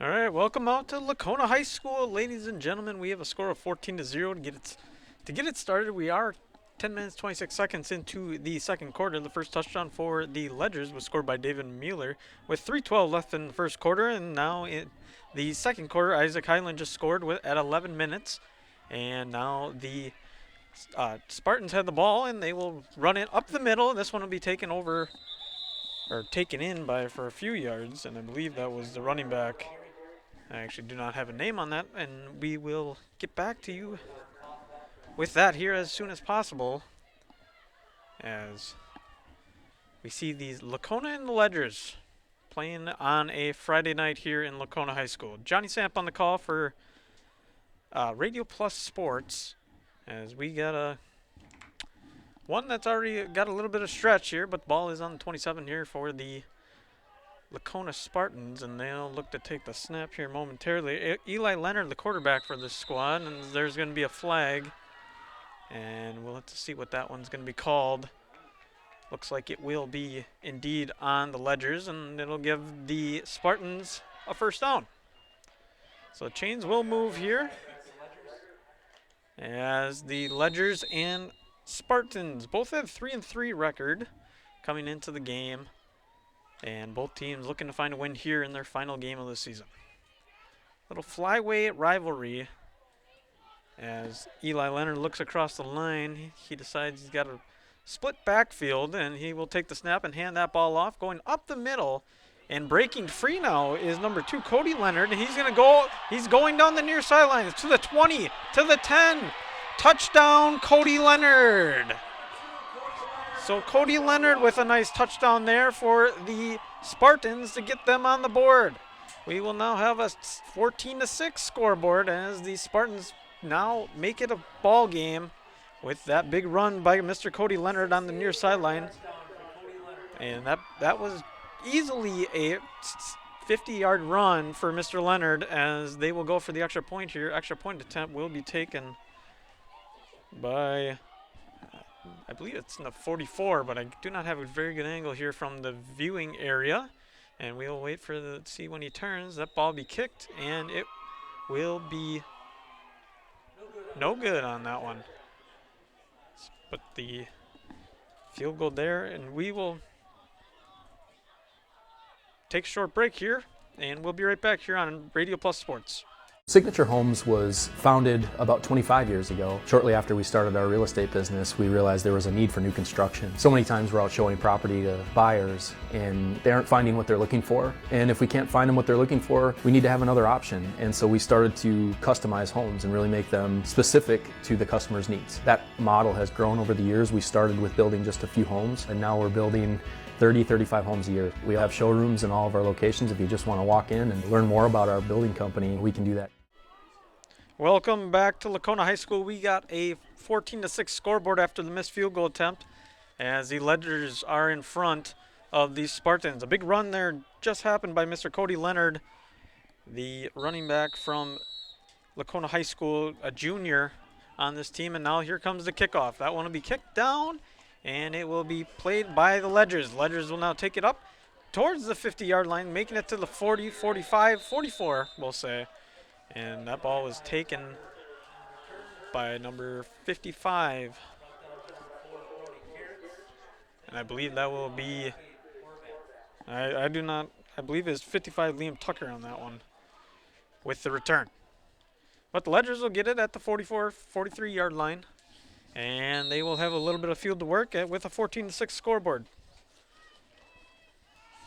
All right, welcome out to Laconia High School, ladies and gentlemen. We have a score of 14-0 to get it started. We are 10 minutes 26 seconds into the second quarter. The first touchdown for the Ledgers was scored by David Mueller with 3:12 left in the first quarter, and now in the second quarter, Isaac Highland just scored at 11 minutes, and now the Spartans have the ball and they will run it up the middle. This one will be taken over or taken in by for a few yards, and I believe that was the running back. I actually do not have a name on that, and we will get back to you with that here as soon as possible. As we see these Laconia and the Ledgers playing on a Friday night here in Laconia High School. Johnny Samp on the call for Radio Plus Sports, as we got one that's already got a little bit of stretch here, but the ball is on the 27 here for the Laconia Spartans, and they'll look to take the snap here momentarily. Eli Leonard, the quarterback for this squad, and there's going to be a flag, and we'll have to see what that one's going to be called. Looks like it will be indeed on the Ledgers, and it'll give the Spartans a first down. So chains will move here as the Ledgers and Spartans both have 3-3 record coming into the game. And both teams looking to find a win here in their final game of the season. Little flyweight rivalry as Eli Leonard looks across the line. He decides he's got a split backfield, and he will take the snap and hand that ball off. Going up the middle and breaking free now is number 2, Cody Leonard. And he's going to go. He's going down the near sidelines to the 20, to the 10. Touchdown, Cody Leonard. So Cody Leonard with a nice touchdown there for the Spartans to get them on the board. We will now have a 14-6 scoreboard as the Spartans now make it a ball game with that big run by Mr. Cody Leonard on the near sideline. And that was easily a 50-yard run for Mr. Leonard as they will go for the extra point here. Extra point attempt will be taken by, I believe it's in the 44, but I do not have a very good angle here from the viewing area. And we'll wait for the see when he turns. That ball will be kicked, and it will be no good on that one. But the field goal there, and we will take a short break here, and we'll be right back here on Radio Plus Sports. Signature Homes was founded about 25 years ago. Shortly after we started our real estate business, we realized there was a need for new construction. So many times we're out showing property to buyers and they aren't finding what they're looking for. And if we can't find them what they're looking for, we need to have another option. And so we started to customize homes and really make them specific to the customer's needs. That model has grown over the years. We started with building just a few homes, and now we're building 30, 35 homes a year. We have showrooms in all of our locations. If you just want to walk in and learn more about our building company, we can do that. Welcome back to Laconia High School. We got a 14-6 scoreboard after the missed field goal attempt as the Ledgers are in front of the Spartans. A big run there just happened by Mr. Cody Leonard, the running back from Laconia High School, a junior on this team. And now here comes the kickoff. That one will be kicked down, and it will be played by the Ledgers. Ledgers will now take it up towards the 50-yard line, making it to the 40, 45, 44, we'll say. And that ball was taken by number 55. And I believe that will be, I believe it's 55 Liam Tucker on that one with the return. But the Ledgers will get it at the 44, 43-yard line. And they will have a little bit of field to work at with a 14-6 scoreboard.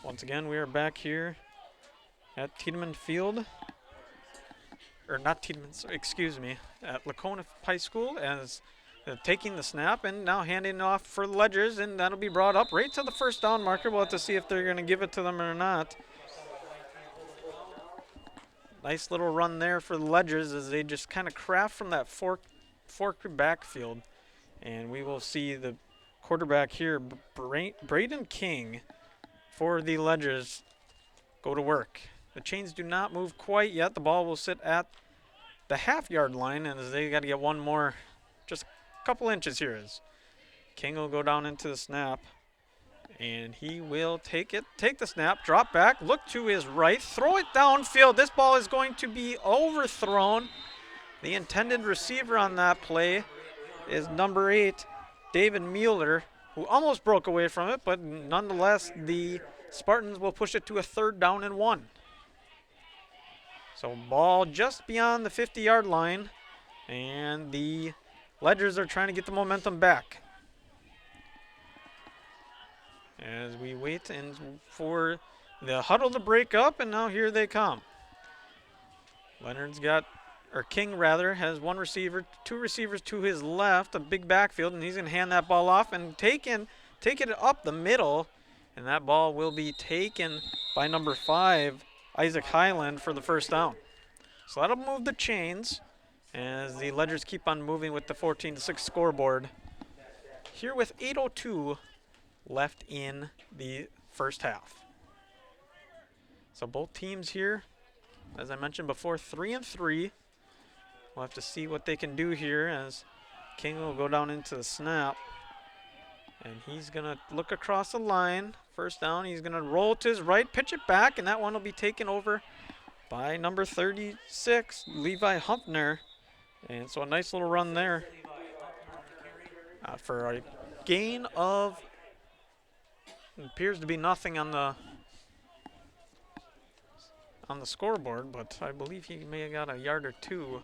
Once again, we are back here at Tiedemann Field. Or not Tiedemann, excuse me, at Laconia High School as taking the snap and now handing it off for the Ledgers, and that'll be brought up right to the first down marker. We'll have to see if they're going to give it to them or not. Nice little run there for the Ledgers as they just kind of craft from that fork backfield. And we will see the quarterback here, Braden King, for the Ledgers, go to work. The chains do not move quite yet. The ball will sit at the half-yard line, and as they got to get one more, just a couple inches here. As King will go down into the snap. And he will take the snap, drop back, look to his right, throw it downfield. This ball is going to be overthrown. The intended receiver on that play is number 8, David Mueller, who almost broke away from it, but nonetheless, the Spartans will push it to a 3rd down and 1. So ball just beyond the 50-yard line, and the Ledgers are trying to get the momentum back. As we wait for the huddle to break up, and now here they come. King has one receiver, 2 receivers to his left, a big backfield, and he's going to hand that ball off and take it up the middle, and that ball will be taken by number 5, Isaac Highland, for the 1st down. So that'll move the chains as the Ledgers keep on moving with the 14-6 scoreboard. Here with 8:02 left in the 1st half. So both teams here, as I mentioned before, 3-3. We'll have to see what they can do here as King will go down into the snap. And he's going to look across the line. 1st down, he's going to roll to his right, pitch it back, and that one will be taken over by number 36, Levi Humpner. And so a nice little run there for a gain of, it appears to be nothing on the scoreboard, but I believe he may have got a yard or 2,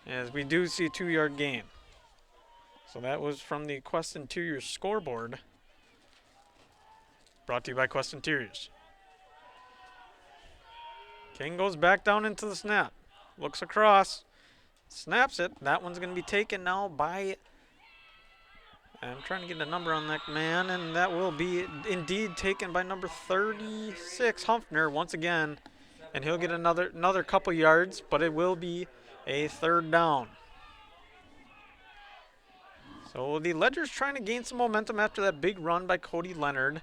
as we do see a 2-yard gain. So that was from the Quest Interiors scoreboard, brought to you by Quest Interiors. King goes back down into the snap, looks across, snaps it. That one's going to be taken now by, I'm trying to get a number on that man, and that will be indeed taken by number 36, Humpner, once again. And he'll get another couple yards, but it will be a 3rd down. So the Ledgers trying to gain some momentum after that big run by Cody Leonard.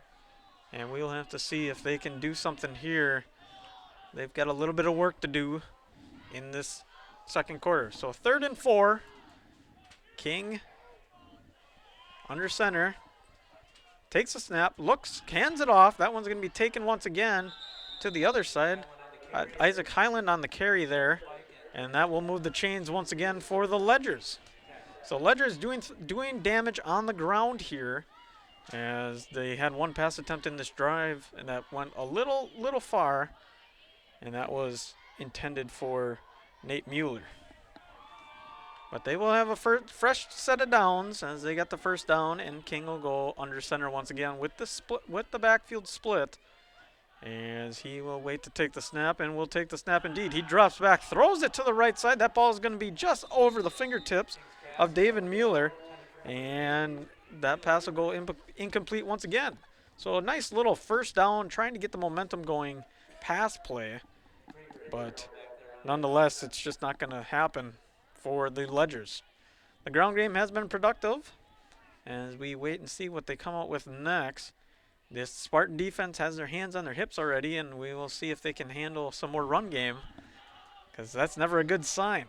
And we'll have to see if they can do something here. They've got a little bit of work to do in this 2nd quarter. So 3rd and 4. King under center. Takes a snap, looks, hands it off. That one's going to be taken once again to the other side. Isaac Highland on the carry there. And that will move the chains once again for the Ledgers. So Ledgers doing damage on the ground here, as they had one pass attempt in this drive, and that went a little far, and that was intended for Nate Mueller. But they will have a fresh set of downs as they got the 1st down, and King will go under center once again with the backfield split, as he will wait to take the snap, and will take the snap indeed. He drops back, throws it to the right side. That ball is going to be just over the fingertips of David Mueller, and that pass will go incomplete once again. So a nice little 1st down, trying to get the momentum going, pass play, but nonetheless, it's just not going to happen for the Ledgers. The ground game has been productive as we wait and see what they come out with next. This Spartan defense has their hands on their hips already, and we will see if they can handle some more run game, because that's never a good sign.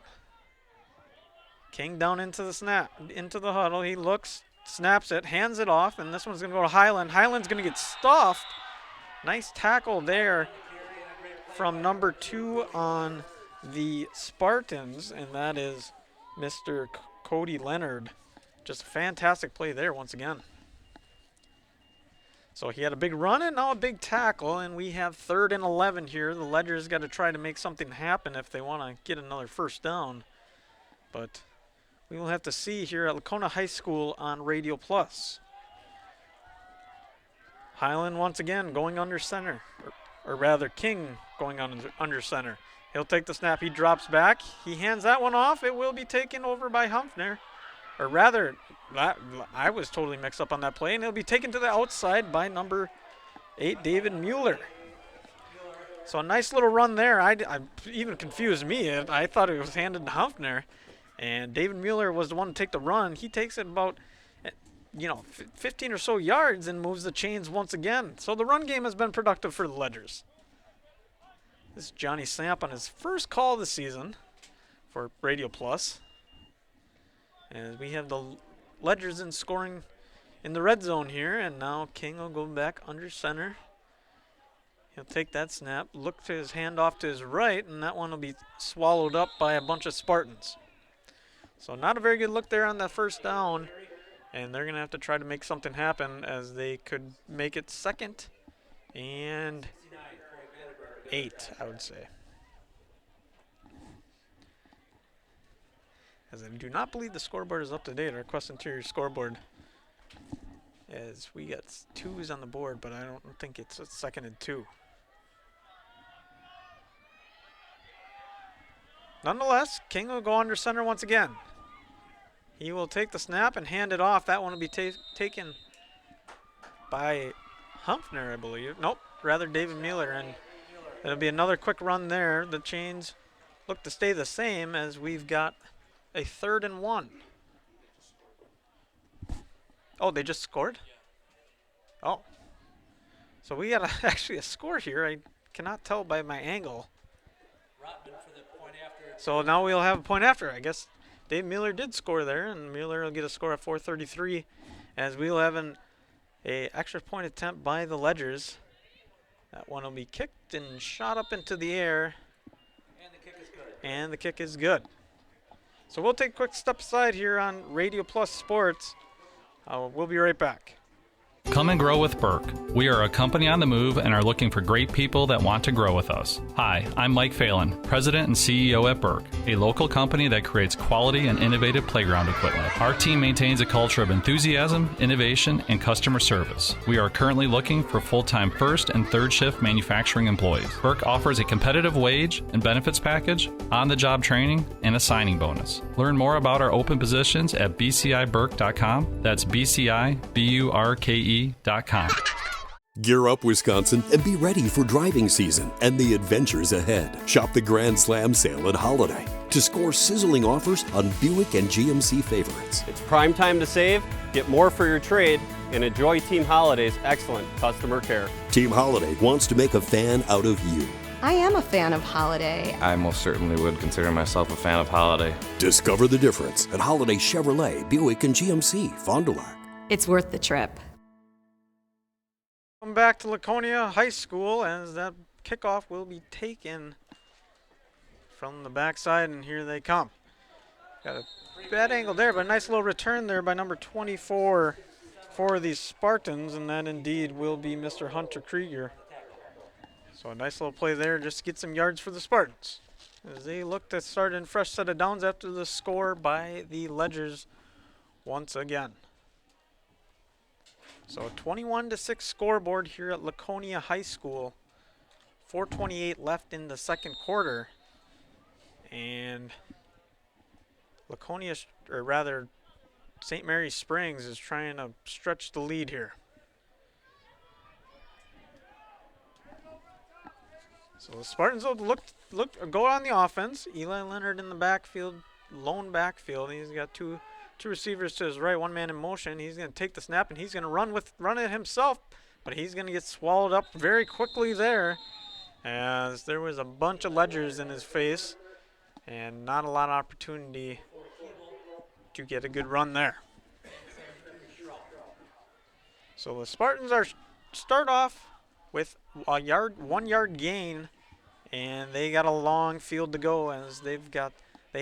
King down into the huddle. He looks, snaps it, hands it off, and this one's going to go to Highland. Highland's going to get stuffed. Nice tackle there from number 2 on the Spartans, and that is Mr. Cody Leonard. Just a fantastic play there once again. So he had a big run and now a big tackle, and we have 3rd and 11 here. The Ledgers got to try to make something happen if they want to get another 1st down. But we will have to see here at Laconia High School on Radio Plus. Highland once again going under center, or rather King going under center. He'll take the snap. He drops back. He hands that one off. It will be taken over by Humpner. Or rather, I was totally mixed up on that play, and it'll be taken to the outside by number 8, David Mueller. So a nice little run there. I even confused me. I thought it was handed to Humpner, and David Mueller was the one to take the run. He takes it about 15 or so yards and moves the chains once again. So the run game has been productive for the Ledgers. This is Johnny Samp on his first call this season for Radio Plus. As we have the Ledgers in scoring in the red zone here, and now King will go back under center. He'll take that snap, look to his handoff to his right, and that one will be swallowed up by a bunch of Spartans. So not a very good look there on that first down, and they're going to have to try to make something happen as they could make it 2nd and 8, I would say. As I do not believe the scoreboard is up to date, our Quest Interior scoreboard, as we got 2s on the board, but I don't think it's a 2nd and 2. Nonetheless, King will go under center once again. He will take the snap and hand it off. That one will be taken by Humpner, I believe. Nope, rather David Mueller, and it'll be another quick run there. The chains look to stay the same as we've got a 3rd and 1. Oh, they just scored? Oh. So we got actually a score here. I cannot tell by my angle. So now we'll have a point after. I guess Dave Mueller did score there, and Mueller will get a score at 4:33 as we'll have an extra point attempt by the Ledgers. That one will be kicked and shot up into the air. And the kick is good. And the kick is good. So we'll take a quick step aside here on Radio Plus Sports. We'll be right back. Come and grow with Burke. We are a company on the move and are looking for great people that want to grow with us. Hi, I'm Mike Phelan, President and CEO at Burke, a local company that creates quality and innovative playground equipment. Our team maintains a culture of enthusiasm, innovation, and customer service. We are currently looking for full-time 1st and 3rd shift manufacturing employees. Burke offers a competitive wage and benefits package, on-the-job training, and a signing bonus. Learn more about our open positions at bciburke.com. That's bciburke.com. Gear up, Wisconsin, and be ready for driving season and the adventures ahead. Shop the Grand Slam sale at Holiday to score sizzling offers on Buick and GMC favorites. It's prime time to save, get more for your trade, and enjoy Team Holiday's excellent customer care. Team Holiday wants to make a fan out of you. I am a fan of Holiday. I most certainly would consider myself a fan of Holiday. Discover the difference at Holiday Chevrolet, Buick, and GMC, Fond du Lac. It's worth the trip. Welcome back to Laconia High School as that kickoff will be taken from the backside, and here they come. Got a bad angle there, but a nice little return there by number 24 for the Spartans, and that indeed will be Mr. Hunter Krieger. So a nice little play there just to get some yards for the Spartans as they look to start in a fresh set of downs after the score by the Ledgers once again. So a 21-6 scoreboard here at Laconia High School. 4:28 left in the 2nd quarter. And Laconia, or rather St. Mary's Springs, is trying to stretch the lead here. So the Spartans will go on the offense. Eli Leonard in the backfield, lone backfield. He's got two receivers to his right, one man in motion. He's going to take the snap and he's going to run it himself, but he's going to get swallowed up very quickly there as there was a bunch of Ledgers in his face and not a lot of opportunity to get a good run there. So the Spartans start off with a 1 yard gain, and they got a long field to go as they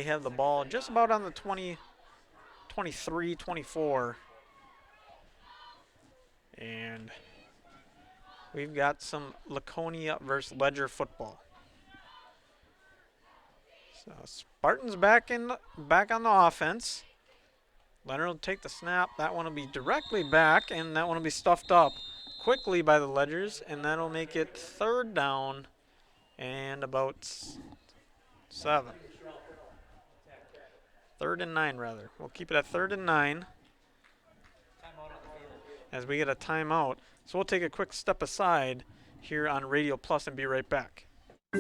have the ball just about on the 23, 24. And we've got some Laconia versus Ledger football. So Spartans back on the offense. Leonard will take the snap. That one will be directly back, and that one will be stuffed up quickly by the Ledgers, and that'll make it 3rd down and about 7. 3rd and 9, rather. We'll keep it at 3rd and 9 as we get a timeout. So we'll take a quick step aside here on Radio Plus and be right back.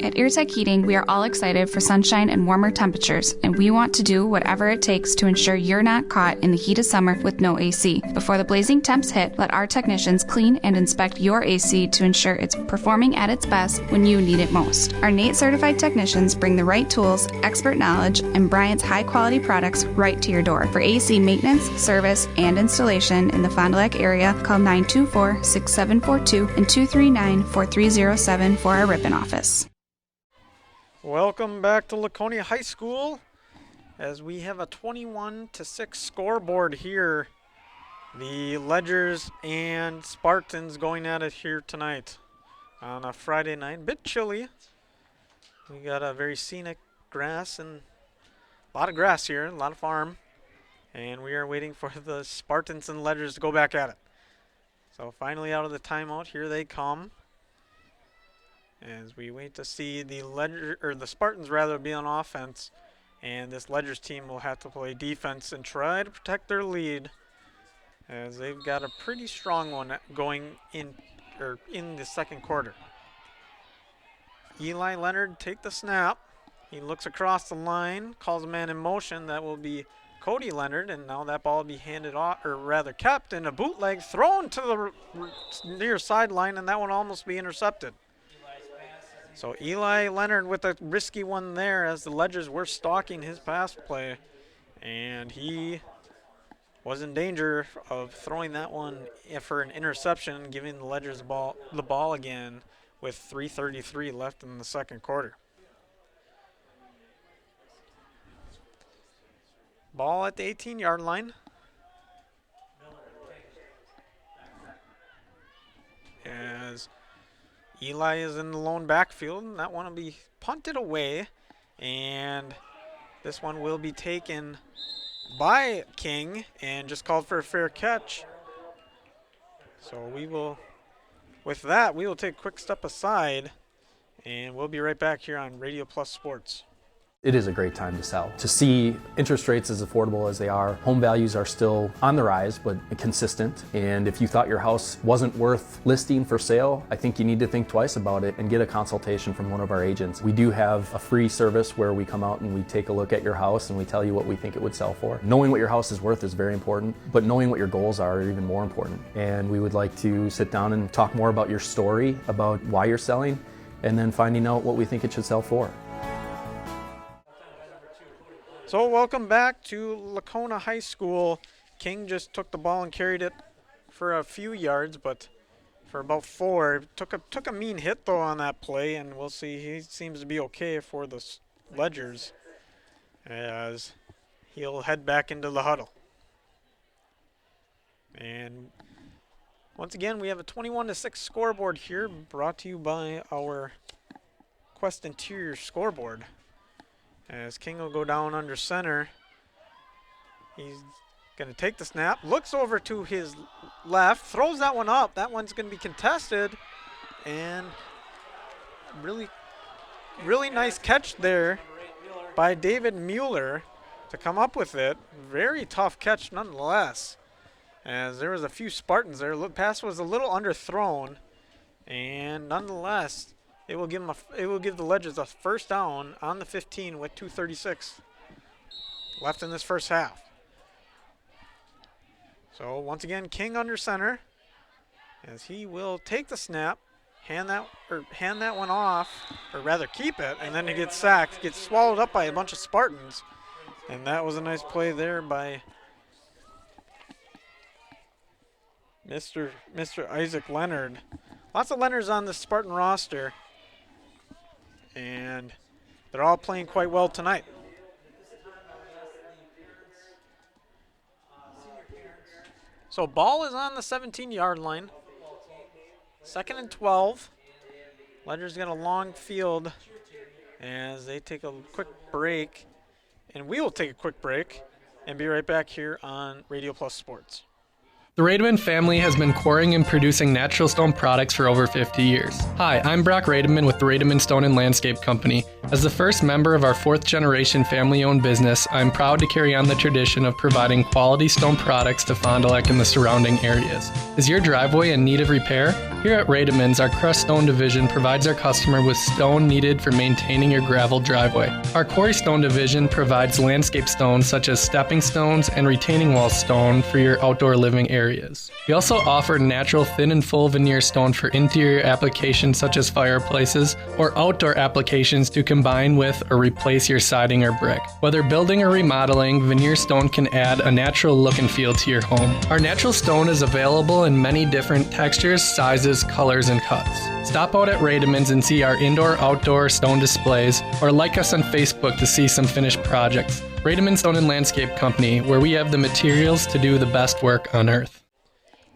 At Airtech Heating, we are all excited for sunshine and warmer temperatures, and we want to do whatever it takes to ensure you're not caught in the heat of summer with no AC. Before the blazing temps hit, let our technicians clean and inspect your AC to ensure it's performing at its best when you need it most. Our NATE certified technicians bring the right tools, expert knowledge, and Bryant's high-quality products right to your door. For AC maintenance, service, and installation in the Fond du Lac area, call 924-6742 and 239-4307 for our Ripon office. Welcome back to Laconia High School as we have a 21-6 scoreboard here. The Ledgers and Spartans going at it here tonight on a Friday night. A bit chilly. We got a very scenic grass and a lot of grass here, a lot of farm. And we are waiting for the Spartans and Ledgers to go back at it. So finally out of the timeout, here they come. As we wait to see the Spartans rather be on offense, and this Ledgers team will have to play defense and try to protect their lead, as they've got a pretty strong one going in the second quarter. Eli Leonard take the snap. He looks across the line, calls a man in motion. That will be Cody Leonard, and now that ball will be handed off, or rather kept in a bootleg, thrown to the near sideline, and that one almost be intercepted. So Eli Leonard with a risky one there as the Ledgers were stalking his pass play. And he was in danger of throwing that one for an interception, giving the Ledgers the ball again with 3:33 left in the second quarter. Ball at the 18-yard line. As Eli is in the lone backfield, and that one will be punted away, and this one will be taken by King and just called for a fair catch. So with that, we will take a quick step aside, and we'll be right back here on Radio Plus Sports. It is a great time to sell. To see interest rates as affordable as they are, home values are still on the rise, but consistent. And if you thought your house wasn't worth listing for sale, I think you need to think twice about it and get a consultation from one of our agents. We do have a free service where we come out and we take a look at your house and we tell you what we think it would sell for. Knowing what your house is worth is very important, but knowing what your goals are even more important. And we would like to sit down and talk more about your story, about why you're selling, and then finding out what we think it should sell for. So welcome back to Laconia High School. King just took the ball and carried it for a few yards, but for about 4. Took a mean hit though on that play, and we'll see. He seems to be okay for the Ledgers as he'll head back into the huddle. And once again, we have a 21-6 scoreboard here, brought to you by our Quest Interior scoreboard. As King will go down under center. He's going to take the snap, looks over to his left, throws that one up. That one's going to be contested, and really nice catch there by David Mueller to come up with it. Very tough catch nonetheless, as there was a few Spartans there. The pass was a little underthrown, and nonetheless, it will give the Ledgers a first down on the 15 with 2:36 left in this first half. So once again, King under center, as he will take the snap, hand that one off, or rather keep it, and then he gets sacked, gets swallowed up by a bunch of Spartans, and that was a nice play there by Mr. Isaac Leonard. Lots of Leonards on the Spartan roster, and they're all playing quite well tonight. So ball is on the 17-yard line. 2nd and 12. Ledgers got a long field as they take a quick break, and we will take a quick break and be right back here on Radio Plus Sports. The Rademan family has been quarrying and producing natural stone products for over 50 years. Hi, I'm Brock Rademan with the Rademan Stone and Landscape Company. As the first member of our 4th generation family-owned business, I'm proud to carry on the tradition of providing quality stone products to Fond du Lac and the surrounding areas. Is your driveway in need of repair? Here at Rademan's, our crushed stone division provides our customer with stone needed for maintaining your gravel driveway. Our quarry stone division provides landscape stones such as stepping stones and retaining wall stone for your outdoor living areas. We also offer natural thin and full veneer stone for interior applications such as fireplaces or outdoor applications to combine with or replace your siding or brick. Whether building or remodeling, veneer stone can add a natural look and feel to your home. Our natural stone is available in many different textures, sizes, colors, and cuts. Stop out at Rademan's and see our indoor-outdoor stone displays, or like us on Facebook to see some finished projects. Rademan Stone and Landscape Company, where we have the materials to do the best work on earth.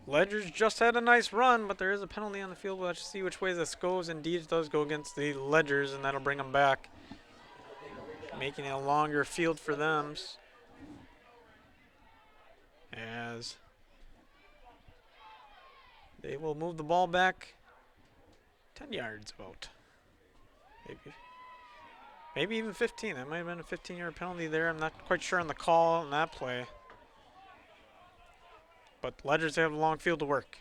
Ledgers just had a nice run, but there is a penalty on the field. We'll have to see which way this goes. Indeed, it does go against the Ledgers, and that'll bring them back, making it a longer field for them. As they will move the ball back 10 yards about. Maybe even 15. That might have been a 15-yard penalty there. I'm not quite sure on the call on that play. But Ledgers have a long field to work.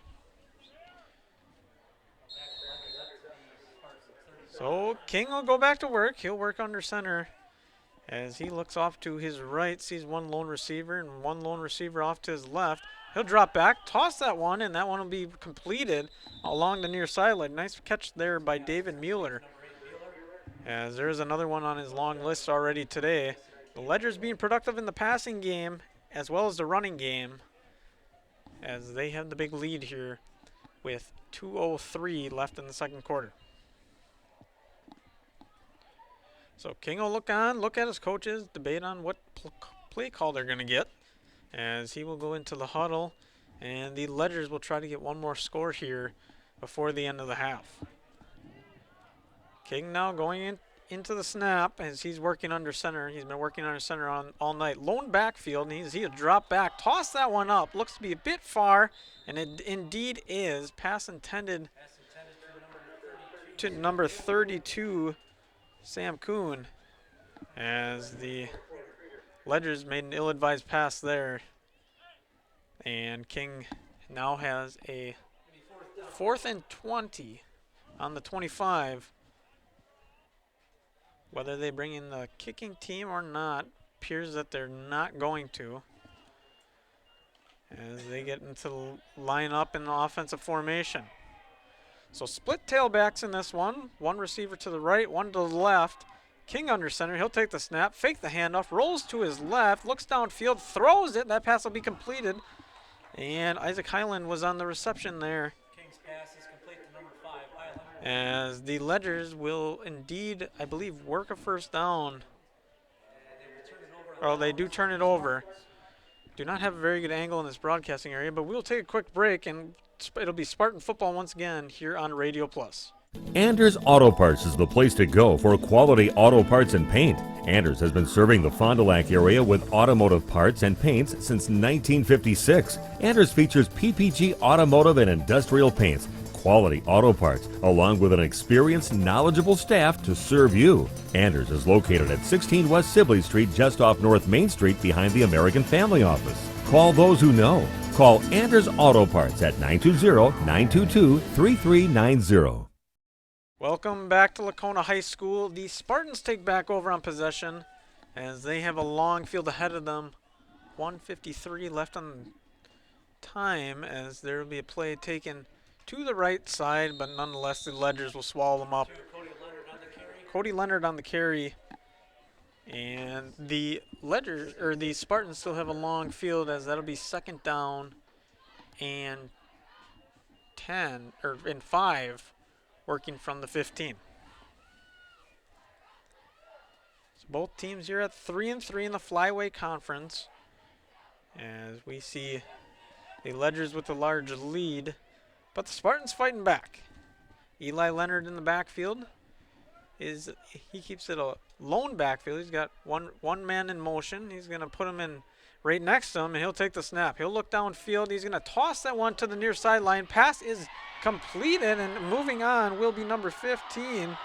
So King will go back to work. He'll work under center as he looks off to his right, sees one lone receiver and one lone receiver off to his left. He'll drop back, toss that one, and that one will be completed along the near sideline. Nice catch there by David Mueller. As there's another one on his long list already today. The Ledgers being productive in the passing game as well as the running game, as they have the big lead here with 2:03 left in the second quarter. So King will look at his coaches, debate on what play call they're going to get, as he will go into the huddle, and the Ledgers will try to get one more score here before the end of the half. King now going into the snap as he's working under center. He's been working under center all night. Lone backfield, and he'll drop back, toss that one up. Looks to be a bit far, and it indeed is. Pass intended to number 32, Sam Kuhn, as the Ledgers made an ill-advised pass there. And King now has a 4th and 20 on the 25. Whether they bring in the kicking team or not, appears that they're not going to, as they get into the line up in the offensive formation. So split tailbacks in this one. One receiver to the right, one to the left. King under center. He'll take the snap, fake the handoff, rolls to his left, looks downfield, throws it. That pass will be completed. And Isaac Highland was on the reception there. King's pass is complete to number 5. As the Ledgers will indeed, I believe, work a first down. Oh, they do turn it over. Do not have a very good angle in this broadcasting area, but we'll take a quick break, and it'll be Spartan football once again here on Radio Plus. Anders Auto Parts is the place to go for quality auto parts and paint. Anders has been serving the Fond du Lac area with automotive parts and paints since 1956. Anders features PPG automotive and industrial paints, quality auto parts, along with an experienced, knowledgeable staff to serve you. Anders is located at 16 West Sibley Street, just off North Main Street behind the American Family Office. Call those who know. Call Anders Auto Parts at 920-922-3390. Welcome back to Laconia High School. The Spartans take back over on possession as they have a long field ahead of them. 1:53 left on time, as there will be a play taken to the right side, but nonetheless the Ledgers will swallow them up. Cody Leonard on the carry. And the Ledgers, or the Spartans, still have a long field, as that'll be 2nd down and 5, working from the 15. So both teams here at 3-3 in the Flyway Conference, as we see the Ledgers with a large lead, but the Spartans fighting back. Eli Leonard in the backfield. He keeps it a lone backfield. He's got one man in motion. He's going to put him in right next to him, and he'll take the snap. He'll look downfield. He's going to toss that one to the near sideline. Pass is completed, and moving on will be number 15,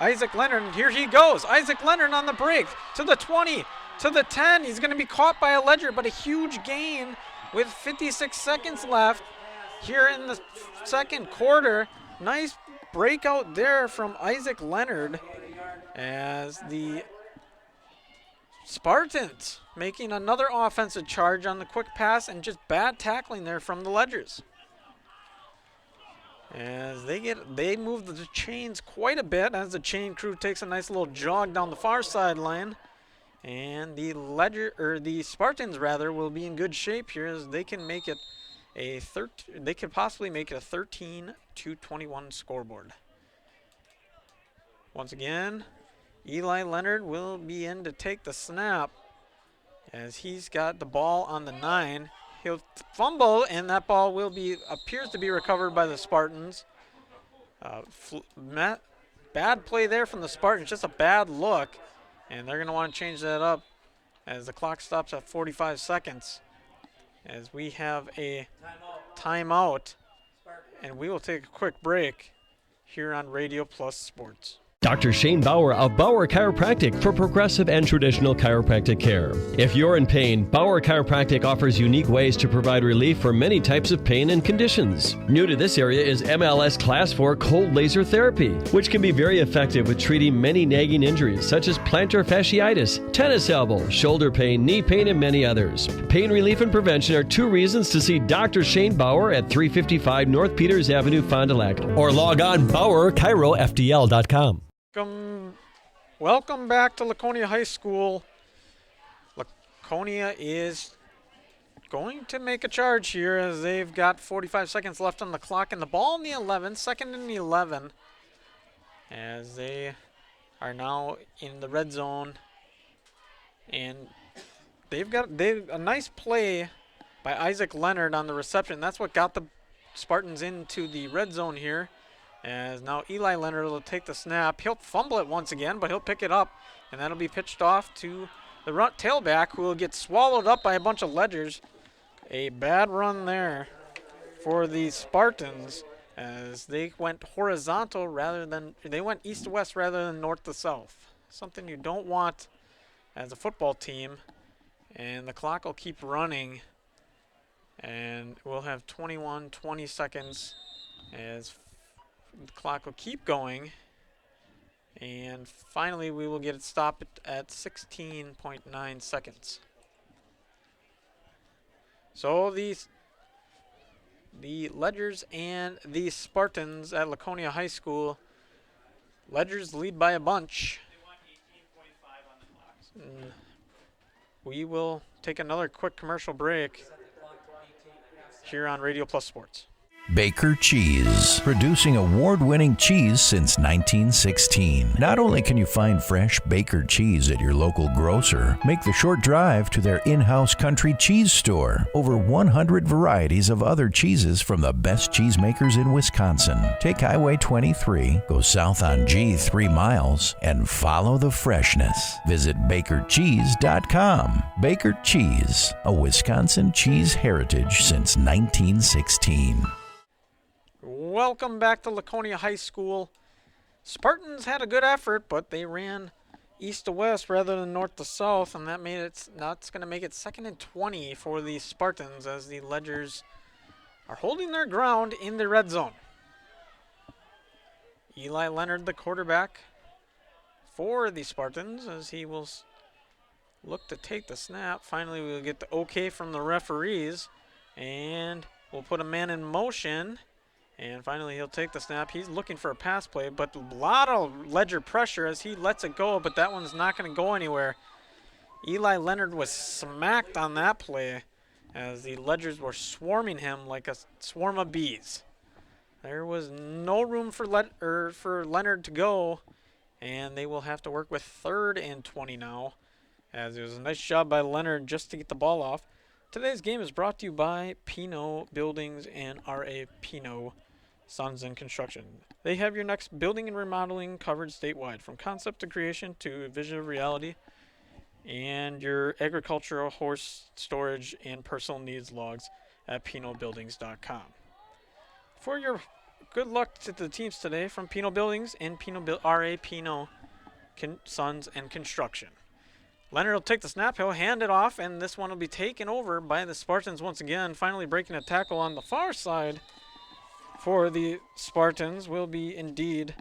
Isaac Leonard. And here he goes. Isaac Leonard on the break to the 20, to the 10. He's going to be caught by a Ledger, but a huge gain with 56 seconds left here in the second quarter. Nice breakout there from Isaac Leonard as the Spartans making another offensive charge on the quick pass, and just bad tackling there from the Ledgers. As they move the chains quite a bit as the chain crew takes a nice little jog down the far sideline. And the Spartans will be in good shape here as they can make it they could possibly make it a 13-21 scoreboard. Once again, Eli Leonard will be in to take the snap as he's got the ball on the 9. He'll fumble, and that ball appears to be recovered by the Spartans. Bad play there from the Spartans, just a bad look, and they're going to want to change that up as the clock stops at 45 seconds. As we have a timeout, and we will take a quick break here on Radio Plus Sports. Dr. Shane Bauer of Bauer Chiropractic for progressive and traditional chiropractic care. If you're in pain, Bauer Chiropractic offers unique ways to provide relief for many types of pain and conditions. New to this area is MLS Class 4 cold laser therapy, which can be very effective with treating many nagging injuries such as plantar fasciitis, tennis elbow, shoulder pain, knee pain, and many others. Pain relief and prevention are 2 reasons to see Dr. Shane Bauer at 355 North Peters Avenue, Fond du Lac, or log on BauerChiroFDL.com. Welcome back to Laconia High School. Laconia is going to make a charge here as they've got 45 seconds left on the clock, and the ball in the 11, second and 11, as they are now in the red zone. And they've got a nice play by Isaac Leonard on the reception. That's what got the Spartans into the red zone here. As now Eli Leonard will take the snap. He'll fumble it once again, but he'll pick it up, and that'll be pitched off to the tailback, who will get swallowed up by a bunch of Ledgers. A bad run there for the Spartans as they went horizontal they went east to west rather than north to south. Something you don't want as a football team. And the clock will keep running, and we'll have 20 seconds as the clock will keep going, and finally we will get it stopped at 16.9 seconds. So the Ledgers and the Spartans at Laconia High School. Ledgers lead by a bunch. We will take another quick commercial break here on Radio Plus Sports. Baker Cheese, producing award-winning cheese since 1916. Not only can you find fresh Baker cheese at your local grocer, make the short drive to their in-house country cheese store. Over 100 varieties of other cheeses from the best cheesemakers in Wisconsin. Take Highway 23, go south on G 3 miles, and follow the freshness. Visit BakerCheese.com. Baker Cheese, a Wisconsin cheese heritage since 1916. Welcome back to Laconia High School. Spartans had a good effort, but they ran east to west rather than north to south, and that's going to make it 2nd and 20 for the Spartans as the Ledgers are holding their ground in the red zone. Eli Leonard, the quarterback for the Spartans, as he will look to take the snap. Finally, we'll get the okay from the referees, and we'll put a man in motion. And finally, he'll take the snap. He's looking for a pass play, but a lot of Ledger pressure as he lets it go, but that one's not going to go anywhere. Eli Leonard was smacked on that play as the Ledgers were swarming him like a swarm of bees. There was no room for Leonard to go, and they will have to work with 3rd and 20 now, as it was a nice job by Leonard just to get the ball off. Today's game is brought to you by Pinot Buildings and R.A. Pinot Sons and Construction. They have your next building and remodeling covered statewide, from concept to creation to vision of reality. and your agricultural, horse storage, and personal needs logs at PinoBuildings.com. For your good luck to the teams today from Pino Buildings and R.A. Pino Sons and Construction. Leonard will take the snap, he'll hand it off, and this one will be taken over by the Spartans once again, finally breaking a tackle on the far side. For the Spartans will be indeed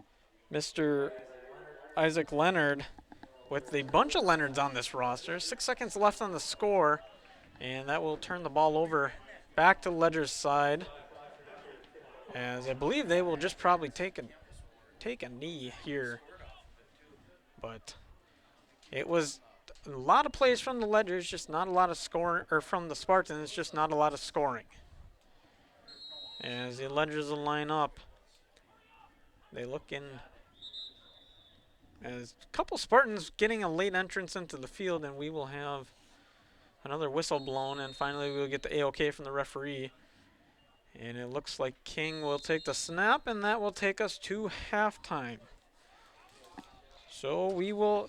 Mr. Isaac Leonard, with a bunch of Leonards on this roster. 6 seconds left on the score, and that will turn the ball over back to Ledger's side, as I believe they will just probably take a knee here. But it was a lot of plays from the Ledgers, just not a lot of scoring, or from the Spartans, just not a lot of scoring. As the Ledgers will line up, they look in as a couple Spartans getting a late entrance into the field, and we will have another whistle blown, and finally we'll get the A-OK from the referee. And it looks like King will take the snap, and that will take us to halftime. So we will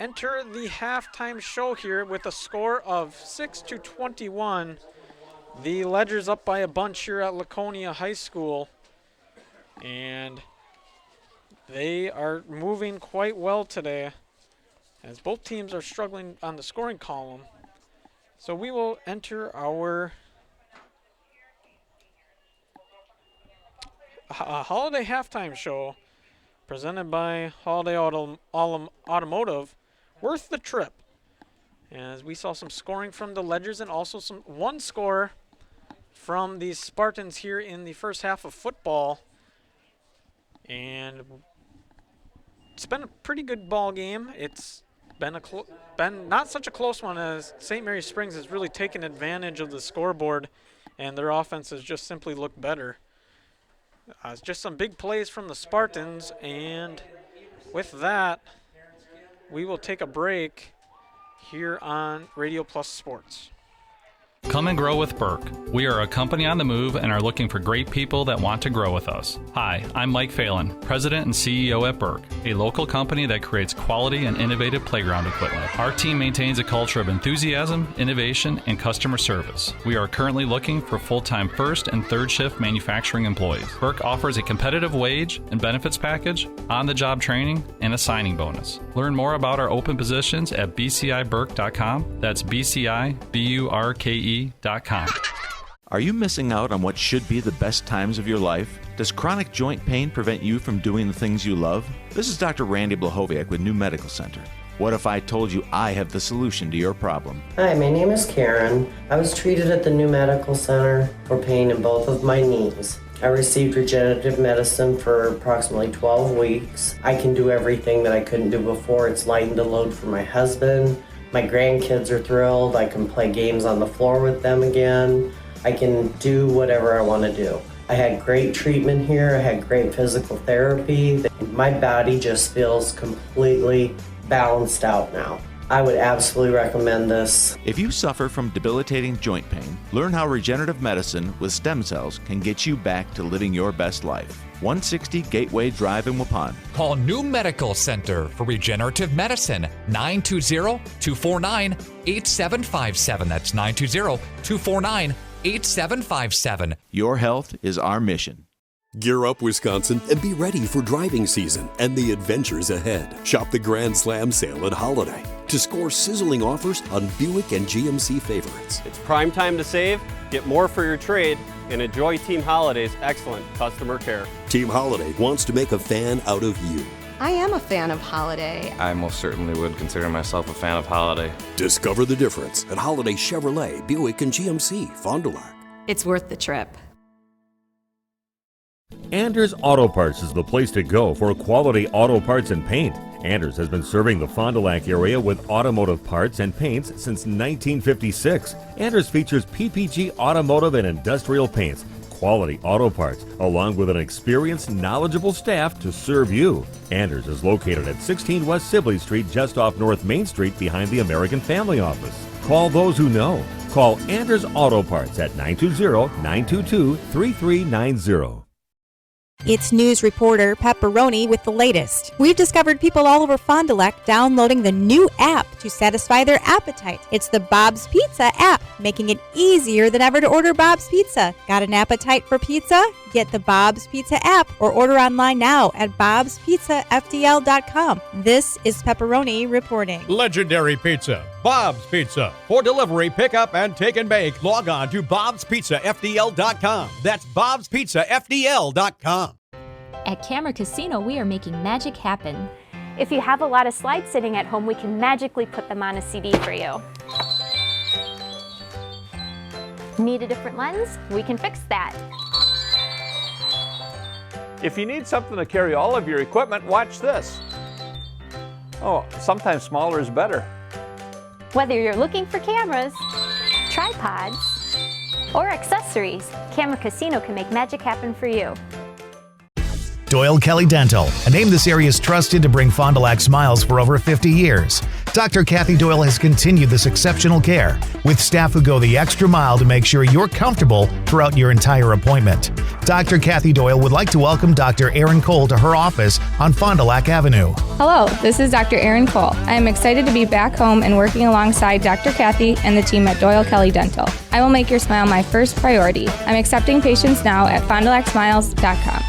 enter the halftime show here with a score of 6-21. The Ledgers up by a bunch here at Laconia High School, and they are moving quite well today, as both teams are struggling on the scoring column. So we will enter our holiday halftime show presented by Holiday Automotive, worth the trip. As we saw some scoring from the Ledgers and also one score from the Spartans here in the first half of football. And it's been a pretty good ball game. It's been not such a close one, as St. Mary Springs has really taken advantage of the scoreboard, and their offense has just simply looked better. It's just some big plays from the Spartans, and with that, we will take a break here on Radio Plus Sports. Come and grow with Burke. We are a company on the move and are looking for great people that want to grow with us. Hi, I'm Mike Phelan, President and CEO at Burke, a local company that creates quality and innovative playground equipment. Our team maintains a culture of enthusiasm, innovation, and customer service. We are currently looking for full-time first and third shift manufacturing employees. Burke offers a competitive wage and benefits package, on-the-job training, and a signing bonus. Learn more about our open positions at bciburke.com. That's BCIBURKE.com. Are you missing out on what should be the best times of your life? Does chronic joint pain prevent you from doing the things you love? This is Dr. Randy Blahoviak with New Medical Center. What if I told you I have the solution to your problem? Hi, my name is Karen. I was treated at the New Medical Center for pain in both of my knees. I received regenerative medicine for approximately 12 weeks. I can do everything that I couldn't do before. It's lightened the load for my husband. My grandkids are thrilled. I can play games on the floor with them again. I can do whatever I want to do. I had great treatment here. I had great physical therapy. My body just feels completely balanced out now. I would absolutely recommend this. If you suffer from debilitating joint pain, learn how regenerative medicine with stem cells can get you back to living your best life. 160 Gateway Drive in Waupun. Call New Medical Center for regenerative medicine, 920-249-8757. That's 920-249-8757. Your health is our mission. Gear up, Wisconsin, and be ready for driving season and the adventures ahead. Shop the Grand Slam Sale at Holiday to score sizzling offers on Buick and GMC favorites. It's prime time to save, get more for your trade, and enjoy Team Holiday's excellent customer care. Team Holiday wants to make a fan out of you. I am a fan of Holiday. I most certainly would consider myself a fan of Holiday. Discover the difference at Holiday Chevrolet, Buick, and GMC, Fond du Lac. It's worth the trip. Anders Auto Parts is the place to go for quality auto parts and paint. Anders has been serving the Fond du Lac area with automotive parts and paints since 1956. Anders features PPG automotive and industrial paints, quality auto parts, along with an experienced, knowledgeable staff to serve you. Anders is located at 16 West Sibley Street, just off North Main Street behind the American Family Office. Call those who know. Call Anders Auto Parts at 920-922-3390. It's news reporter Pepperoni with the latest. We've discovered people all over Fond du Lac downloading the new app to satisfy their appetite. It's the Bob's Pizza app, making it easier than ever to order Bob's Pizza. Got an appetite for pizza? Get the Bob's Pizza app or order online now at bobspizzafdl.com. This is Pepperoni reporting. Legendary Pizza, Bob's Pizza. For delivery, pickup, and take and bake, log on to bobspizzafdl.com. That's bobspizzafdl.com. At Camera Casino, we are making magic happen. If you have a lot of slides sitting at home, we can magically put them on a CD for you. Need a different lens? We can fix that. If you need something to carry all of your equipment, watch this. Oh, sometimes smaller is better. Whether you're looking for cameras, tripods, or accessories, Camera Casino can make magic happen for you. Doyle Kelly Dental, a name this area is trusted to bring Fond du Lac smiles for over 50 years. Dr. Kathy Doyle has continued this exceptional care with staff who go the extra mile to make sure you're comfortable throughout your entire appointment. Dr. Kathy Doyle would like to welcome Dr. Erin Cole to her office on Fond du Lac Avenue. Hello, this is Dr. Erin Cole. I am excited to be back home and working alongside Dr. Kathy and the team at Doyle Kelly Dental. I will make your smile my first priority. I'm accepting patients now at fonddulacsmiles.com.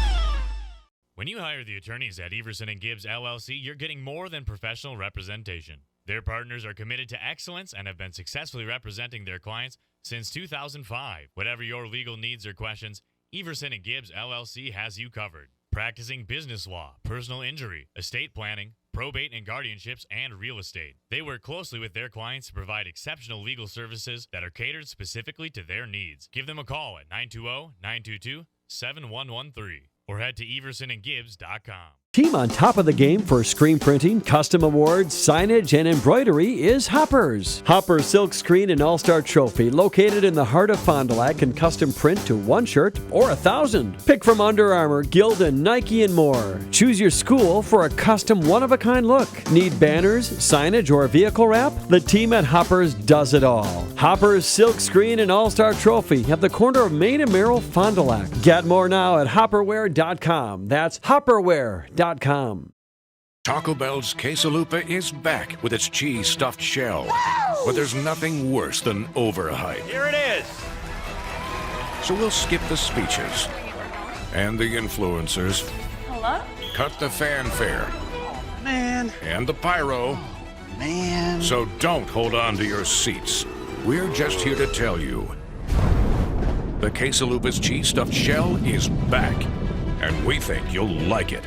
When you hire the attorneys at Everson & Gibbs LLC, you're getting more than professional representation. Their partners are committed to excellence and have been successfully representing their clients since 2005. Whatever your legal needs or questions, Everson & Gibbs LLC has you covered. Practicing business law, personal injury, estate planning, probate and guardianships, and real estate. They work closely with their clients to provide exceptional legal services that are catered specifically to their needs. Give them a call at 920-922-7113. or head to eversonandgibbs.com. Team on top of the game for screen printing, custom awards, signage, and embroidery is Hoppers. Hoppers Silk Screen and All-Star Trophy, located in the heart of Fond du Lac, can custom print to 1 shirt or 1,000. Pick from Under Armour, Gildan, Nike, and more. Choose your school for a custom one-of-a-kind look. Need banners, signage, or vehicle wrap? The team at Hoppers does it all. Hoppers Silk Screen and All-Star Trophy at the corner of Main and Merrill, Fond du Lac. Get more now at hopperware.com. That's hopperware.com. Taco Bell's quesalupa is back with its cheese-stuffed shell. But there's nothing worse than overhype. Here it is. So we'll skip the speeches and the influencers. Hello? Cut the fanfare. Man. And the pyro. Man. So don't hold on to your seats. We're just here to tell you the quesalupa's cheese-stuffed shell is back. And we think you'll like it.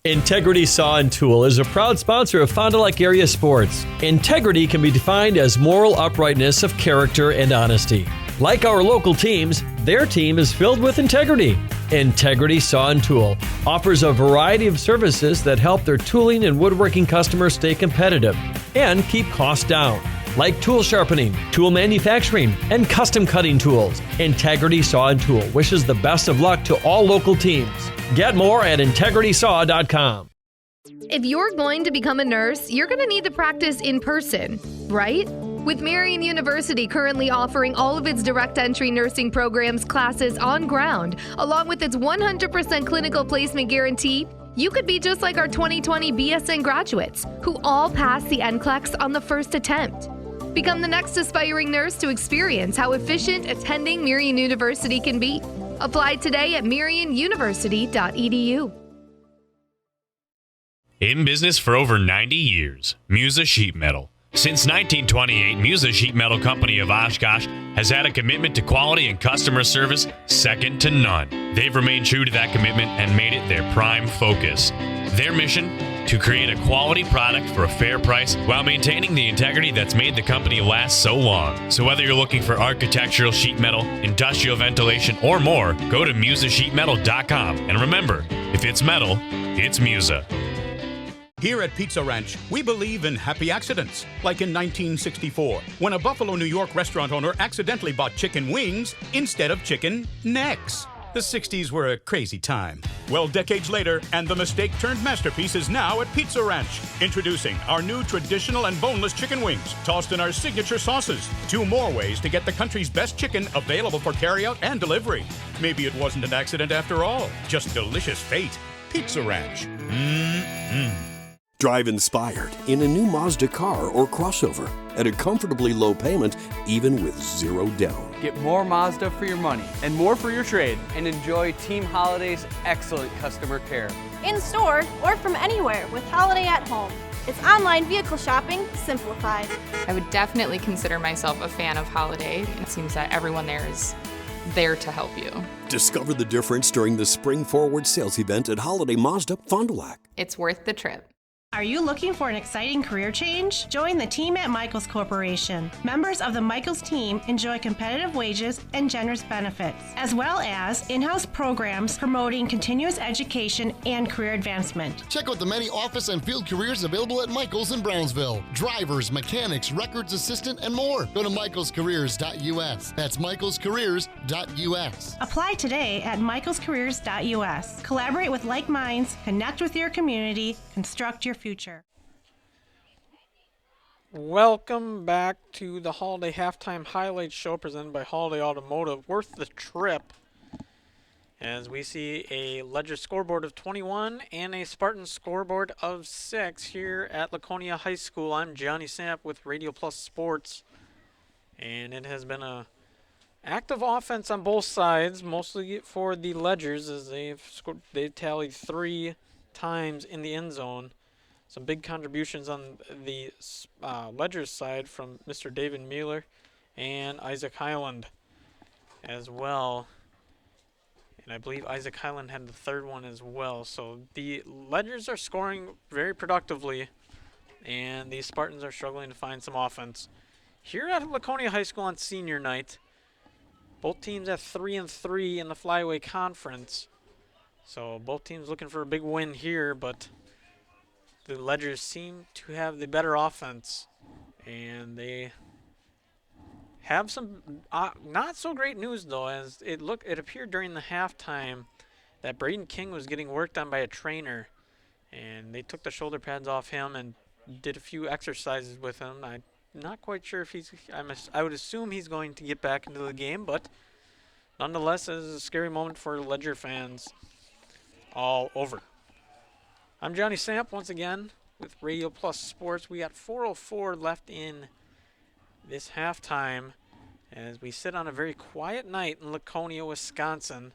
Integrity Saw and Tool is a proud sponsor of Fond du Lac area sports. Integrity can be defined as moral uprightness of character and honesty. Like our local teams, their team is filled with integrity. Integrity Saw and Tool offers a variety of services that help their tooling and woodworking customers stay competitive and keep costs down, like tool sharpening, tool manufacturing, and custom cutting tools. Integrity Saw and Tool wishes the best of luck to all local teams. Get more at integritysaw.com. If you're going to become a nurse, you're going to need to practice in person, right? With Marian University currently offering all of its direct entry nursing programs classes on ground, along with its 100% clinical placement guarantee, you could be just like our 2020 BSN graduates, who all passed the NCLEX on the first attempt. Become the next aspiring nurse to experience how efficient attending Marian University can be. Apply today at marianuniversity.edu. In business for over 90 years, Musa Sheet Metal. Since 1928, Musa Sheet Metal Company of Oshkosh has had a commitment to quality and customer service second to none. They've remained true to that commitment and made it their prime focus. Their mission? To create a quality product for a fair price while maintaining the integrity that's made the company last so long. So whether you're looking for architectural sheet metal, industrial ventilation, or more, go to musasheetmetal.com. And remember, if it's metal, it's Musa. Here at Pizza Ranch, we believe in happy accidents, like in 1964, when a Buffalo, New York restaurant owner accidentally bought chicken wings instead of chicken necks. The 60s were a crazy time. Well, decades later, and the mistake turned masterpiece is now at Pizza Ranch. Introducing our new traditional and boneless chicken wings, tossed in our signature sauces. 2 more ways to get the country's best chicken available for carryout and delivery. Maybe it wasn't an accident after all, just delicious fate. Pizza Ranch. Drive inspired in a new Mazda car or crossover at a comfortably low payment, even with 0 down. Get more Mazda for your money and more for your trade, and enjoy Team Holiday's excellent customer care. In store or from anywhere with Holiday at Home. It's online vehicle shopping simplified. I would definitely consider myself a fan of Holiday. It seems that everyone there is there to help you. Discover the difference during the Spring Forward sales event at Holiday Mazda Fond du Lac. It's worth the trip. Are you looking for an exciting career change? Join the team at Michaels Corporation. Members of the Michaels team enjoy competitive wages and generous benefits, as well as in-house programs promoting continuous education and career advancement. Check out the many office and field careers available at Michaels in Brownsville. Drivers, mechanics, records assistant, and more. Go to michaelscareers.us. That's michaelscareers.us. Apply today at michaelscareers.us. Collaborate with like minds, connect with your community, construct your future. Welcome back to the Holiday Halftime Highlights Show presented by Holiday Automotive. Worth the trip, as we see a Ledger scoreboard of 21 and a Spartan scoreboard of 6 here at Laconia High School. I'm Johnny Samp with Radio Plus Sports, and it has been a active offense on both sides, mostly for the Ledgers, as they've tallied 3 times in the end zone. Some big contributions on the Ledger's side from Mr. David Mueller and Isaac Highland as well. And I believe Isaac Highland had the 3rd one as well. So the Ledgers are scoring very productively, and the Spartans are struggling to find some offense. Here at Laconia High School on senior night, both teams at 3-3 in the Flyway Conference. So both teams looking for a big win here, but the Ledgers seem to have the better offense, and they have some not so great news though, as it appeared during the halftime that Braden King was getting worked on by a trainer, and they took the shoulder pads off him and did a few exercises with him. I'm not quite sure if I would assume he's going to get back into the game, but nonetheless, it is a scary moment for Ledger fans all over. I'm Johnny Samp once again with Radio Plus Sports. We got 4:04 left in this halftime as we sit on a very quiet night in Laconia, Wisconsin,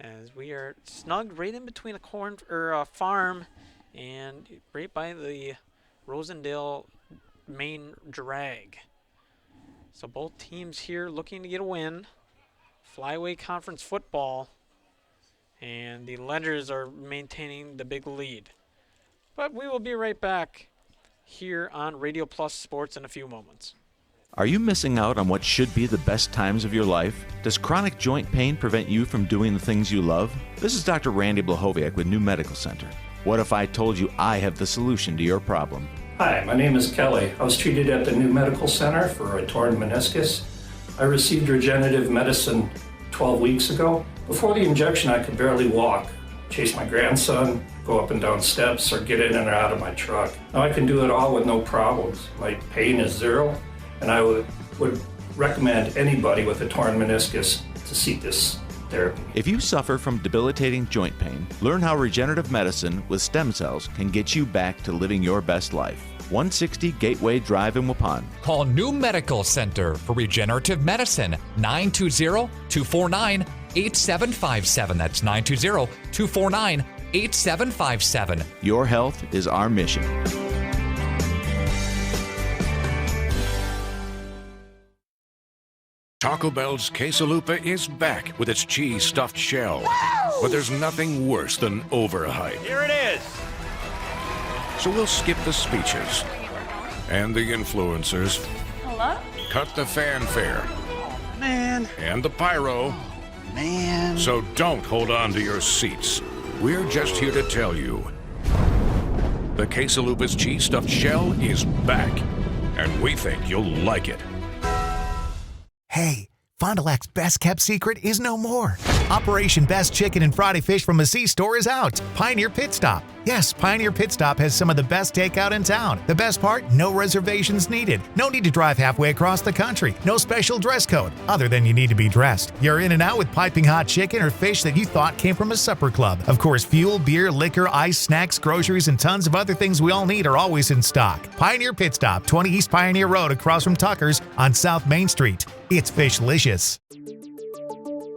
as we are snugged right in between a farm and right by the Rosendale main drag. So both teams here looking to get a win. Flyway Conference football. And the Ledgers are maintaining the big lead. But we will be right back here on Radio Plus Sports in a few moments. Are you missing out on what should be the best times of your life? Does chronic joint pain prevent you from doing the things you love? This is Dr. Randy Blahoviak with New Medical Center. What if I told you I have the solution to your problem? Hi, my name is Kelly. I was treated at the New Medical Center for a torn meniscus. I received regenerative medicine 12 weeks ago. Before the injection, I could barely walk, chase my grandson, go up and down steps, or get in and out of my truck. Now I can do it all with no problems. My pain is 0, and I would recommend anybody with a torn meniscus to seek this therapy. If you suffer from debilitating joint pain, learn how regenerative medicine with stem cells can get you back to living your best life. 160 Gateway Drive in Waupun. Call New Medical Center for Regenerative Medicine, 920-249-8757. That's 920-249-8757. Your health is our mission. Taco Bell's quesalupa is back with its cheese-stuffed shell. Woo! But there's nothing worse than overhype. Here it is. So we'll skip the speeches and the influencers. Hello? Cut the fanfare. Man. And the pyro. Man. So don't hold on to your seats. We're just here to tell you the quesalupa's cheese-stuffed shell is back, and we think you'll like it. Hey, Fond du Lac's best-kept secret is no more. Operation Best Chicken and Friday Fish from a C-Store is out. Pioneer Pit Stop. Yes, Pioneer Pit Stop has some of the best takeout in town. The best part, no reservations needed. No need to drive halfway across the country. No special dress code, other than you need to be dressed. You're in and out with piping hot chicken or fish that you thought came from a supper club. Of course, fuel, beer, liquor, ice, snacks, groceries, and tons of other things we all need are always in stock. Pioneer Pit Stop, 20 East Pioneer Road across from Tucker's on South Main Street. It's Fishlicious.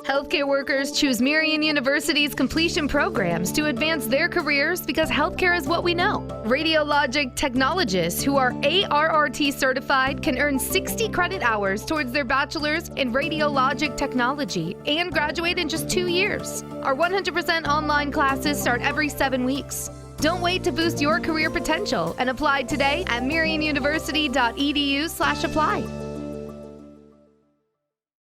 Healthcare workers choose Marian University's completion programs to advance their careers because healthcare is what we know. Radiologic technologists who are ARRT certified can earn 60 credit hours towards their bachelor's in radiologic technology and graduate in just 2 years. Our 100% online classes start every 7 weeks. Don't wait to boost your career potential and apply today at marianuniversity.edu/apply.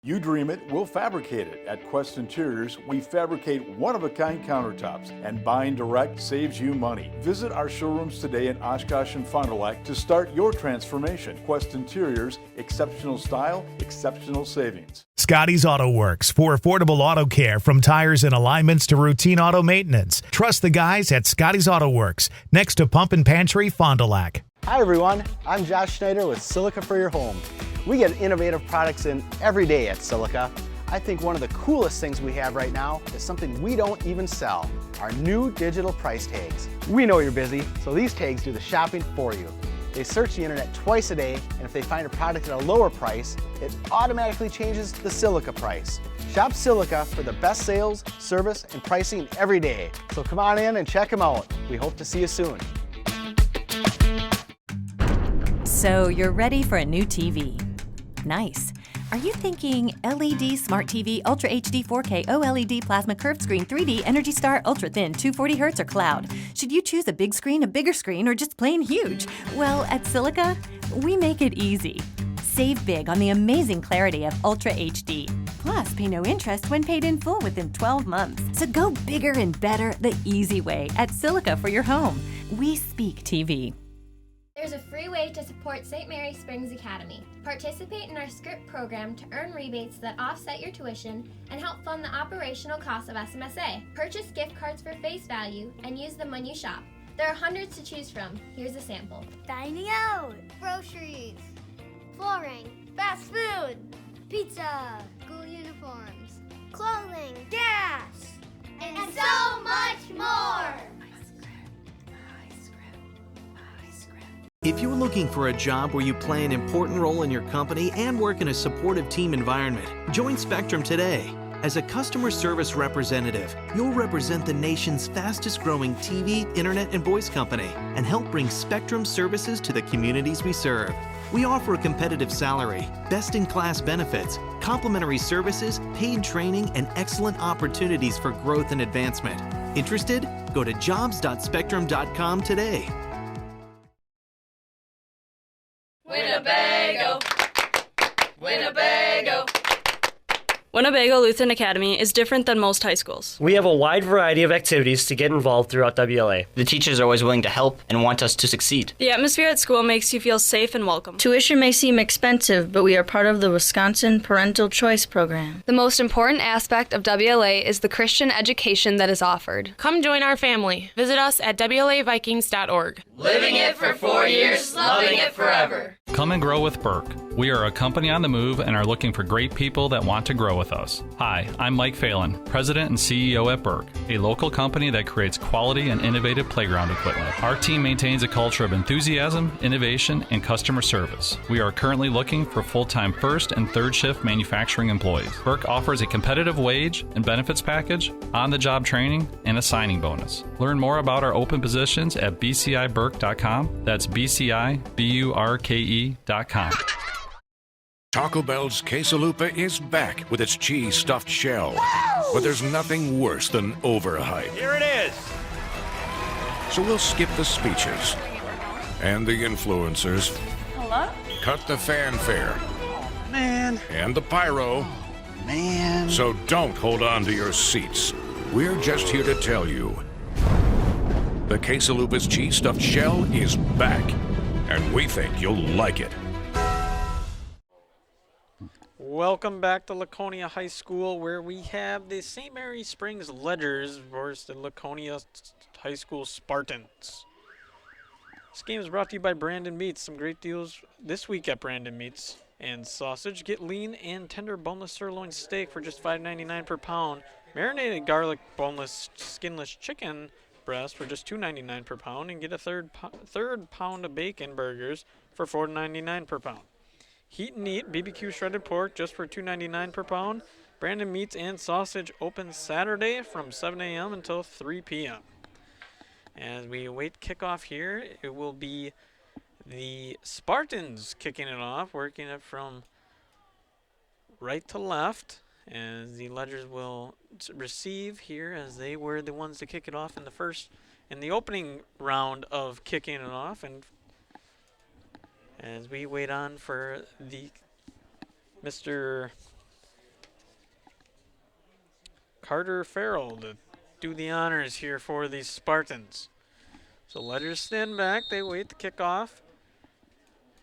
You dream it, we'll fabricate it. At Quest Interiors, we fabricate one-of-a-kind countertops, and buying direct saves you money. Visit our showrooms today in Oshkosh and Fond du Lac to start your transformation. Quest Interiors, exceptional style, exceptional savings. Scotty's Auto Works for affordable auto care, from tires and alignments to routine auto maintenance. Trust the guys at Scotty's Auto Works, next to Pump and Pantry, Fond du Lac. Hi everyone, I'm Josh Schneider with Silica for Your Home. We get innovative products in every day at Silica. I think one of the coolest things we have right now is something we don't even sell, our new digital price tags. We know you're busy, so these tags do the shopping for you. They search the internet twice a day, and if they find a product at a lower price, it automatically changes the Silica price. Shop Silica for the best sales, service, and pricing every day. So come on in and check them out. We hope to see you soon. So you're ready for a new TV. Nice. Are you thinking LED Smart TV, Ultra HD 4K, OLED Plasma Curved Screen, 3D, Energy Star, Ultra Thin, 240 Hz, or Cloud? Should you choose a big screen, a bigger screen, or just plain huge? Well, at Silica, we make it easy. Save big on the amazing clarity of Ultra HD. Plus, pay no interest when paid in full within 12 months. So go bigger and better the easy way at Silica for your home. We speak TV. There's a free way to support St. Mary Springs Academy. Participate in our SCRIPT program to earn rebates that offset your tuition and help fund the operational costs of SMSA. Purchase gift cards for face value and use them when you shop. There are hundreds to choose from. Here's a sample. Dining out, groceries, flooring, fast food, pizza, school uniforms, clothing, gas, and so much more! If you're looking for a job where you play an important role in your company and work in a supportive team environment, join Spectrum today. As a customer service representative, you'll represent the nation's fastest growing TV, internet, and voice company and help bring Spectrum services to the communities we serve. We offer a competitive salary, best-in-class benefits, complimentary services, paid training, and excellent opportunities for growth and advancement. Interested? Go to jobs.spectrum.com today. Winnebago, Winnebago. Winnebago Lutheran Academy is different than most high schools. We have a wide variety of activities to get involved throughout WLA. The teachers are always willing to help and want us to succeed. The atmosphere at school makes you feel safe and welcome. Tuition may seem expensive, but we are part of the Wisconsin Parental Choice Program. The most important aspect of WLA is the Christian education that is offered. Come join our family. Visit us at WLAVikings.org. Living it for 4 years, loving it forever. Come and grow with Burke. We are a company on the move and are looking for great people that want to grow with us. Hi, I'm Mike Phelan, President and CEO at Burke, a local company that creates quality and innovative playground equipment. Our team maintains a culture of enthusiasm, innovation, and customer service. We are currently looking for full-time first and third shift manufacturing employees. Burke offers a competitive wage and benefits package, on-the-job training, and a signing bonus. Learn more about our open positions at bciburke.com. That's bciburke.com. Taco Bell's quesalupa is back with its cheese-stuffed shell. Woo! But there's nothing worse than overhype. Here it is. So we'll skip the speeches and the influencers. Hello? Cut the fanfare. Oh, man. And the pyro. Man. So don't hold on to your seats. We're just here to tell you. The quesalupa's cheese-stuffed shell is back. And we think you'll like it. Welcome back to Laconia High School, where we have the St. Mary Springs Ledgers versus the Laconia High School Spartans. This game is brought to you by Brandon Meats. Some great deals this week at Brandon Meats. And sausage, get lean and tender boneless sirloin steak for just $5.99 per pound. Marinated garlic boneless skinless chicken breast for just $2.99 per pound. And get a third pound of bacon burgers for $4.99 per pound. Heat and Eat BBQ shredded pork just for $2.99 per pound. Brandon Meats and Sausage open Saturday from 7 a.m. until 3 p.m. As we await kickoff here, it will be the Spartans kicking it off, working it from right to left, as the Ledgers will receive here, as they were the ones to kick it off in the opening round of kicking it off. And as we wait on for the Mr. Carter Farrell to do the honors here for the Spartans. So Ledgers stand back, they wait to kick off.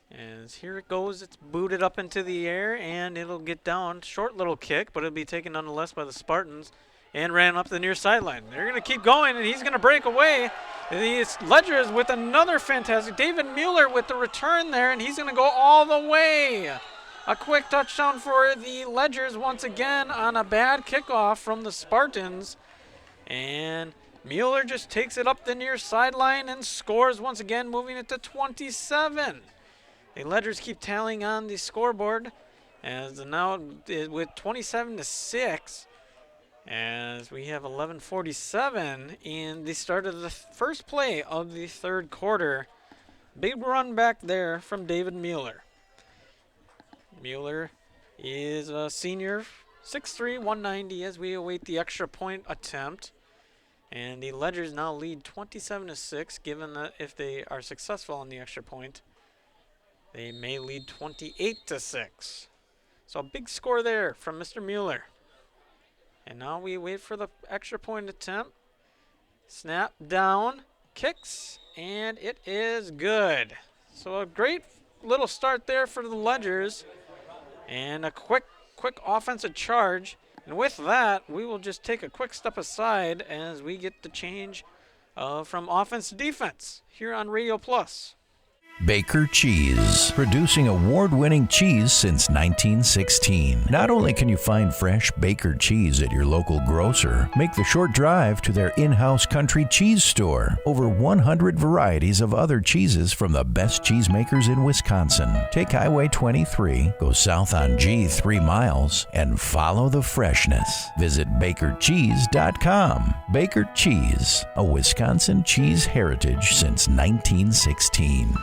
As here it goes, it's booted up into the air, and it'll get down. Short little kick, but it'll be taken nonetheless by the Spartans, and ran up the near sideline. They're going to keep going, and he's going to break away. The Ledgers with another fantastic. David Mueller with the return there, and he's going to go all the way. A quick touchdown for the Ledgers once again on a bad kickoff from the Spartans. And Mueller just takes it up the near sideline and scores once again, moving it to 27. The Ledgers keep tallying on the scoreboard as now with 27-6. As we have 11:47 in the start of the first play of the third quarter. Big run back there from David Mueller. Mueller is a senior, 6'3", 190, as we await the extra point attempt. And the Ledgers now lead 27-6, given that if they are successful on the extra point, they may lead 28-6. So a big score there from Mr. Mueller. And now we wait for the extra point attempt. Snap down, kicks, and it is good. So a great little start there for the Ledgers. And a quick offensive charge. And with that, we will just take a quick step aside as we get the change from offense to defense here on Radio Plus. Baker Cheese, producing award-winning cheese since 1916. Not only can you find fresh Baker cheese at your local grocer, make the short drive to their in-house country cheese store. Over 100 varieties of other cheeses from the best cheesemakers in Wisconsin. Take Highway 23, go south on G 3 miles, and follow the freshness. Visit bakercheese.com. Baker Cheese, a Wisconsin cheese heritage since 1916.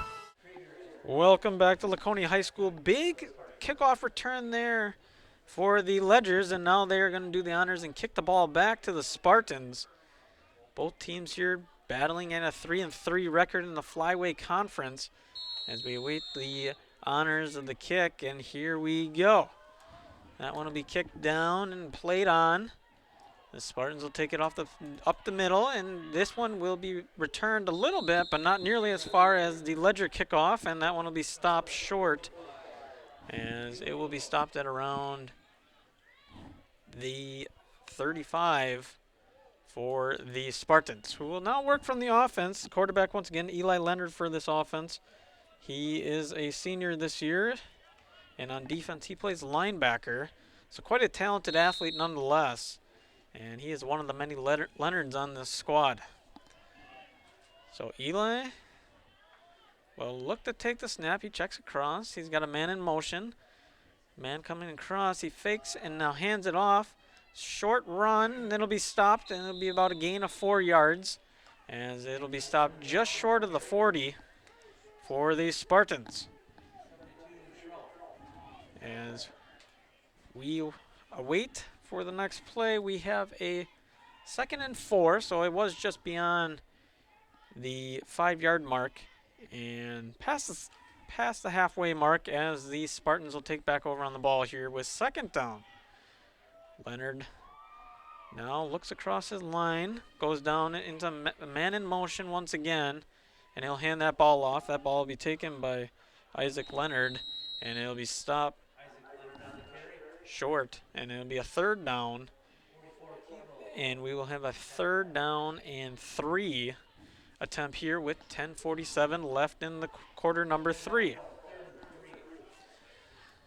Welcome back to Laconia High School. Big kickoff return there for the Ledgers, and now they're going to do the honors and kick the ball back to the Spartans. Both teams here battling at a 3-3 record in the Flyway Conference as we await the honors of the kick, and here we go. That one will be kicked down and played on. The Spartans will take it up the middle, and this one will be returned a little bit, but not nearly as far as the Ledger kickoff, and that one will be stopped short, as it will be stopped at around the 35 for the Spartans, who will now work from the offense. The quarterback, once again, Eli Leonard for this offense. He is a senior this year, and on defense, he plays linebacker, so quite a talented athlete nonetheless. And he is one of the many Leonards on this squad. So Eli will look to take the snap. He checks across. He's got a man in motion. Man coming across. He fakes and now hands it off. Short run. And it'll be stopped. And it'll be about a gain of 4 yards. As it'll be stopped just short of the 40 for the Spartans. As we await for the next play, we have a 2nd and 4, so it was just beyond the 5-yard mark and past the halfway mark, as the Spartans will take back over on the ball here with 2nd down. Leonard now looks across his line, goes down into man in motion once again, and he'll hand that ball off. That ball will be taken by Isaac Leonard, and it'll be stopped. short, and it'll be a third down. And we will have a 3rd down and 3 attempt here with 10:47 left in the quarter number 3.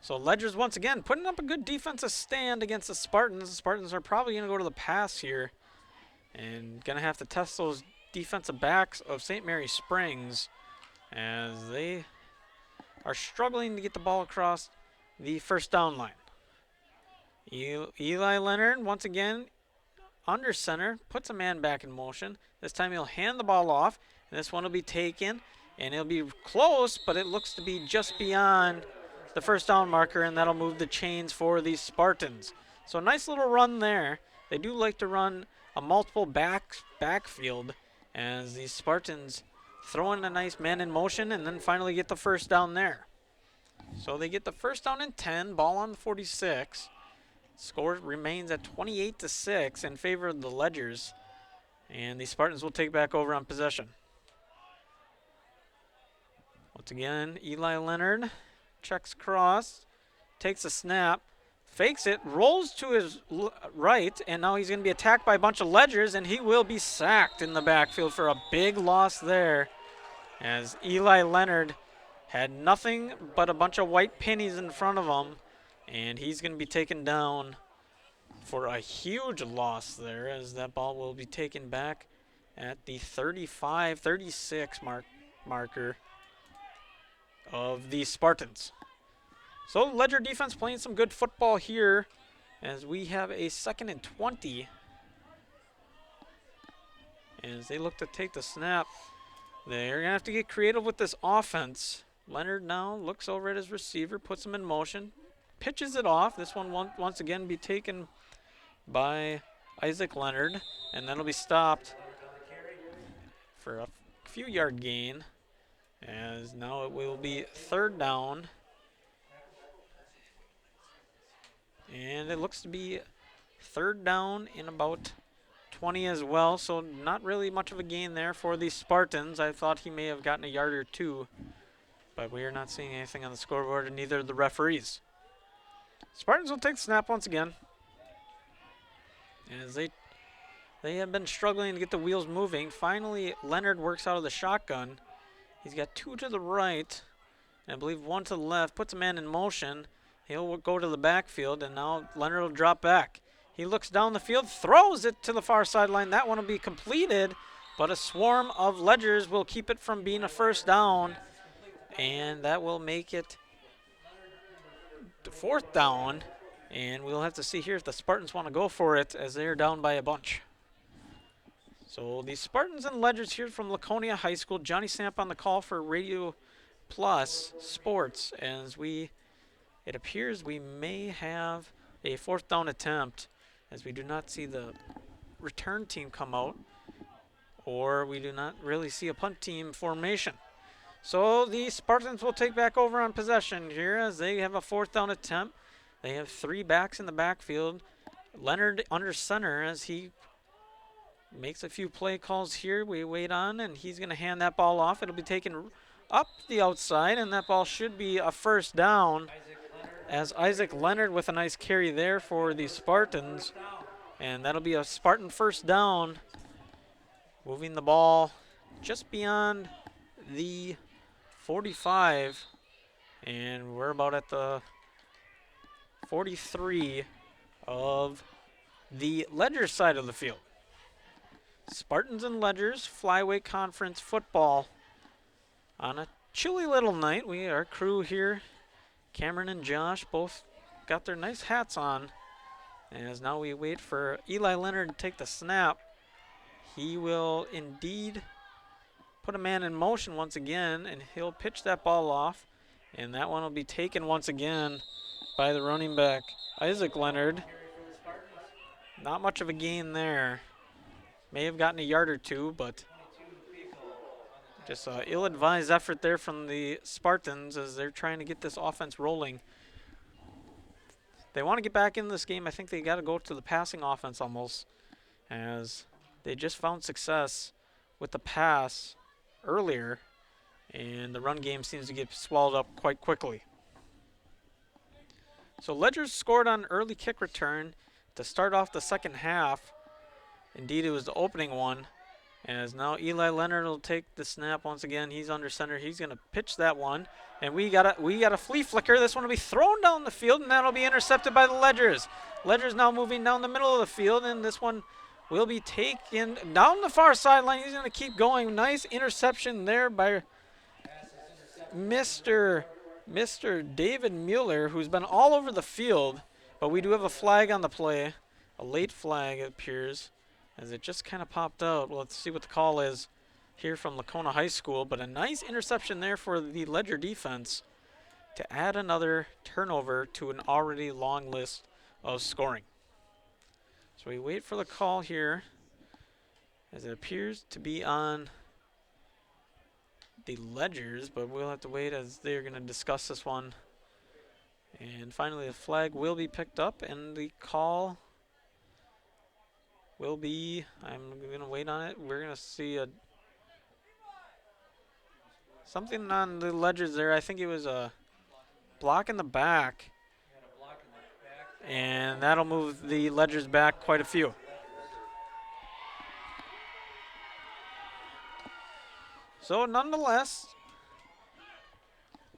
So Ledger's once again putting up a good defensive stand against the Spartans. The Spartans are probably going to go to the pass here and going to have to test those defensive backs of St. Mary Springs as they are struggling to get the ball across the first down line. Eli Leonard once again under center, puts a man back in motion. This time he'll hand the ball off, and this one will be taken, and it'll be close, but it looks to be just beyond the first down marker, and that'll move the chains for the Spartans. So a nice little run there. They do like to run a multiple backfield as the Spartans throw in a nice man in motion and then finally get the first down there. So they get the first down and 10, ball on the 46. Score remains at 28-6 in favor of the Ledgers, and the Spartans will take back over on possession. Once again, Eli Leonard checks across, takes a snap, fakes it, rolls to his right, and now he's going to be attacked by a bunch of Ledgers, and he will be sacked in the backfield for a big loss there, as Eli Leonard had nothing but a bunch of white pennies in front of him. And he's going to be taken down for a huge loss there as that ball will be taken back at the 35-36 marker of the Spartans. So Ledger defense playing some good football here as we have a 2nd and 20. As they look to take the snap, they're going to have to get creative with this offense. Leonard now looks over at his receiver, puts him in motion. Pitches it off. This one once again be taken by Isaac Leonard, and then it'll be stopped for a few yard gain, as now it will be 3rd down, and it looks to be 3rd down in about 20 as well, so not really much of a gain there for the Spartans. I thought he may have gotten a yard or two, but we are not seeing anything on the scoreboard, and neither of the referees. Spartans will take the snap once again, as they have been struggling to get the wheels moving. Finally, Leonard works out of the shotgun. He's got 2 to the right, and I believe 1 to the left, puts a man in motion. He'll go to the backfield, and now Leonard will drop back. He looks down the field, throws it to the far sideline. That one will be completed, but a swarm of Ledgers will keep it from being a first down, and that will make it 4th down, and we'll have to see here if the Spartans want to go for it as they're down by a bunch. So the Spartans and Ledgers here from Laconia High School. Johnny Samp on the call for Radio Plus Sports, as it appears we may have a 4th down attempt, as we do not see the return team come out, or we do not really see a punt team formation. So the Spartans will take back over on possession here as they have a 4th down attempt. They have 3 backs in the backfield. Leonard under center as he makes a few play calls here. We wait on, and he's going to hand that ball off. It'll be taken up the outside, and that ball should be a first down as Isaac Leonard with a nice carry there for the Spartans. And that'll be a Spartan first down, moving the ball just beyond the 45, and we're about at the 43 of the Ledger side of the field. Spartans and Ledgers Flyweight Conference football on a chilly little night. Our crew here, Cameron and Josh, both got their nice hats on, as now we wait for Eli Leonard to take the snap. He will indeed put a man in motion once again, and he'll pitch that ball off, and that one will be taken once again by the running back, Isaac Leonard. Not much of a gain there. May have gotten a yard or two, but just an ill-advised effort there from the Spartans as they're trying to get this offense rolling. They want to get back in this game. I think they got to go to the passing offense almost, as they just found success with the pass earlier, and the run game seems to get swallowed up quite quickly. So Ledgers scored on early kick return to start off the second half. Indeed, it was the opening one. As now Eli Leonard will take the snap once again. He's under center. He's going to pitch that one. And we got a flea flicker. This one will be thrown down the field, and that'll be intercepted by the Ledgers. Ledgers now moving down the middle of the field, and this one will be taken down the far sideline. He's going to keep going. Nice interception there by Mr. David Mueller, who's been all over the field. But we do have a flag on the play. A late flag, it appears, as it just kind of popped out. Well, let's see what the call is here from Laconia High School. But a nice interception there for the Ledger defense to add another turnover to an already long list of scoring. So we wait for the call here, as it appears to be on the Ledgers, but we'll have to wait as they're going to discuss this one. And finally, the flag will be picked up, and the call will be, I'm going to wait on it. We're going to see something on the Ledgers there. I think it was a block in the back. And that'll move the Ledgers back quite a few. So nonetheless,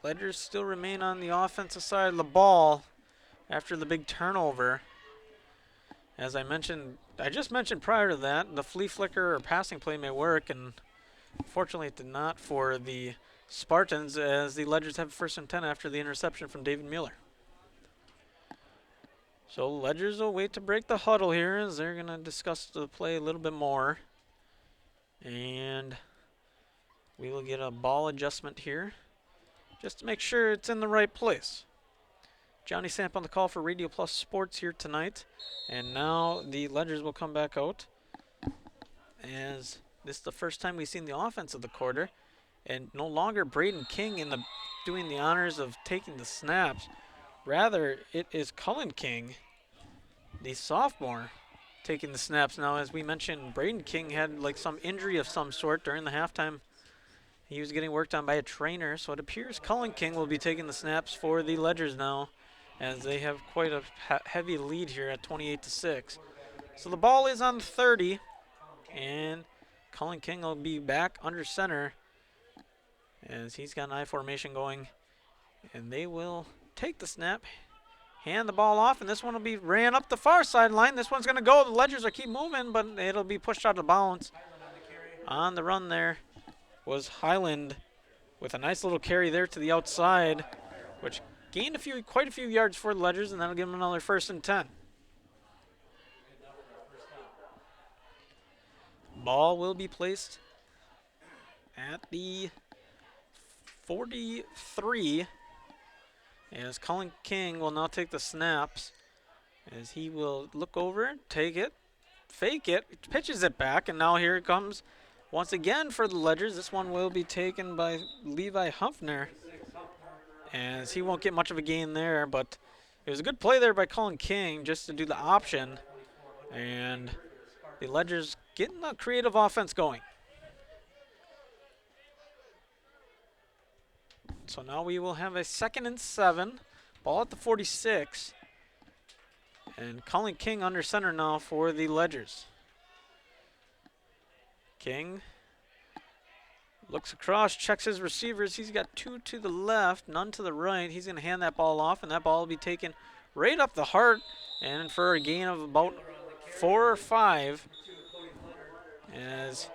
Ledgers still remain on the offensive side of the ball after the big turnover. As I just mentioned prior to that, the flea flicker or passing play may work, and unfortunately it did not for the Spartans, as the Ledgers have first and 10 after the interception from David Mueller. So Ledgers will wait to break the huddle here, as they're going to discuss the play a little bit more. And we will get a ball adjustment here just to make sure it's in the right place. Johnny Samp on the call for Radio Plus Sports here tonight. And now the Ledgers will come back out, as this is the first time we've seen the offense of the quarter. And no longer Braden King doing the honors of taking the snaps. Rather, it is Cullen King, the sophomore, taking the snaps. Now, as we mentioned, Braden King had like some injury of some sort during the halftime. He was getting worked on by a trainer, so it appears Cullen King will be taking the snaps for the Ledgers now, as they have quite a heavy lead here at 28-6. So the ball is on 30, and Cullen King will be back under center, as he's got an I formation going, and they will take the snap, hand the ball off, and this one will be ran up the far sideline. This one's going to go. The Ledgers will keep moving, but it'll be pushed out of bounds. On the run there was Highland with a nice little carry there to the outside, which gained quite a few yards for the Ledgers, and that'll give them another first and 10. Ball will be placed at the 43, as Cullen King will now take the snaps, as he will look over, take it, fake it, pitches it back, and now here it comes once again for the Ledgers. This one will be taken by Levi Huffner, as he won't get much of a gain there, but it was a good play there by Cullen King just to do the option, and the Ledgers getting a creative offense going. So now we will have a 2nd and 7, ball at the 46, and Cullen King under center now for the Ledgers. King looks across, checks his receivers. He's got 2 to the left, none to the right. He's going to hand that ball off, and that ball will be taken right up the heart, and for a gain of about 4 or 5, as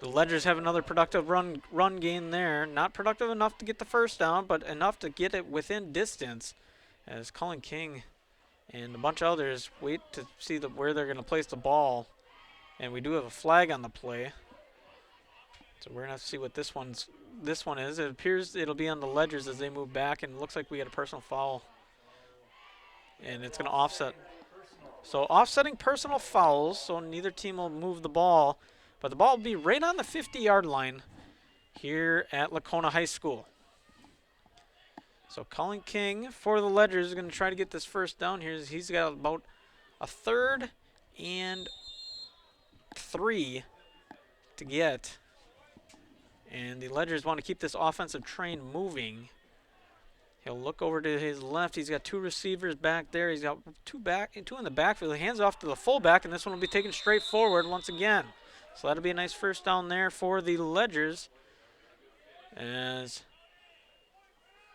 the Ledgers have another productive run gain there. Not productive enough to get the first down, but enough to get it within distance, as Cullen King and a bunch of others wait to see where they're going to place the ball. And we do have a flag on the play, so we're going to have to see what this one is. It appears it'll be on the Ledgers as they move back, and it looks like we got a personal foul, and it's going to offset. So offsetting personal fouls, so neither team will move the ball. But the ball will be right on the 50-yard line here at Laconia High School. So Cullen King for the Ledgers is going to try to get this first down here. He's got about a 3rd and 3 to get. And the Ledgers want to keep this offensive train moving. He'll look over to his left. He's got 2 receivers back there. He's got 2 in the backfield. He hands off to the fullback, and this one will be taken straight forward once again. So that'll be a nice first down there for the Ledgers, as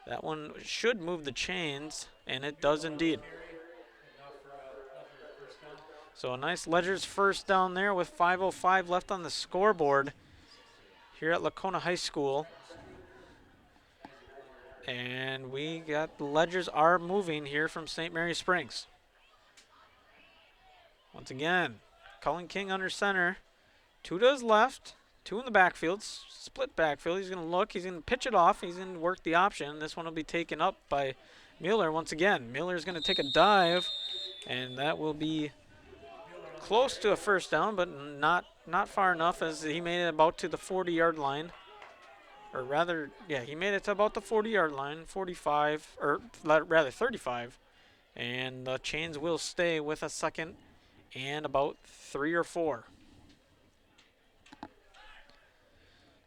that one should move the chains, and it does indeed. So a nice Ledgers first down there with 5:05 left on the scoreboard here at Laconia High School. And we got the Ledgers are moving here from St. Mary Springs. Once again, Cullen King under center. 2 to his left, 2 in the backfield, split backfield. He's going to look, he's going to pitch it off, he's going to work the option. This one will be taken up by Mueller once again. Mueller's going to take a dive, and that will be close to a first down, but not far enough, as he made it about to the 40-yard line. Or rather, yeah, he made it to about the 40-yard line, 45, or rather 35. And the chains will stay with a second and about 3 or 4.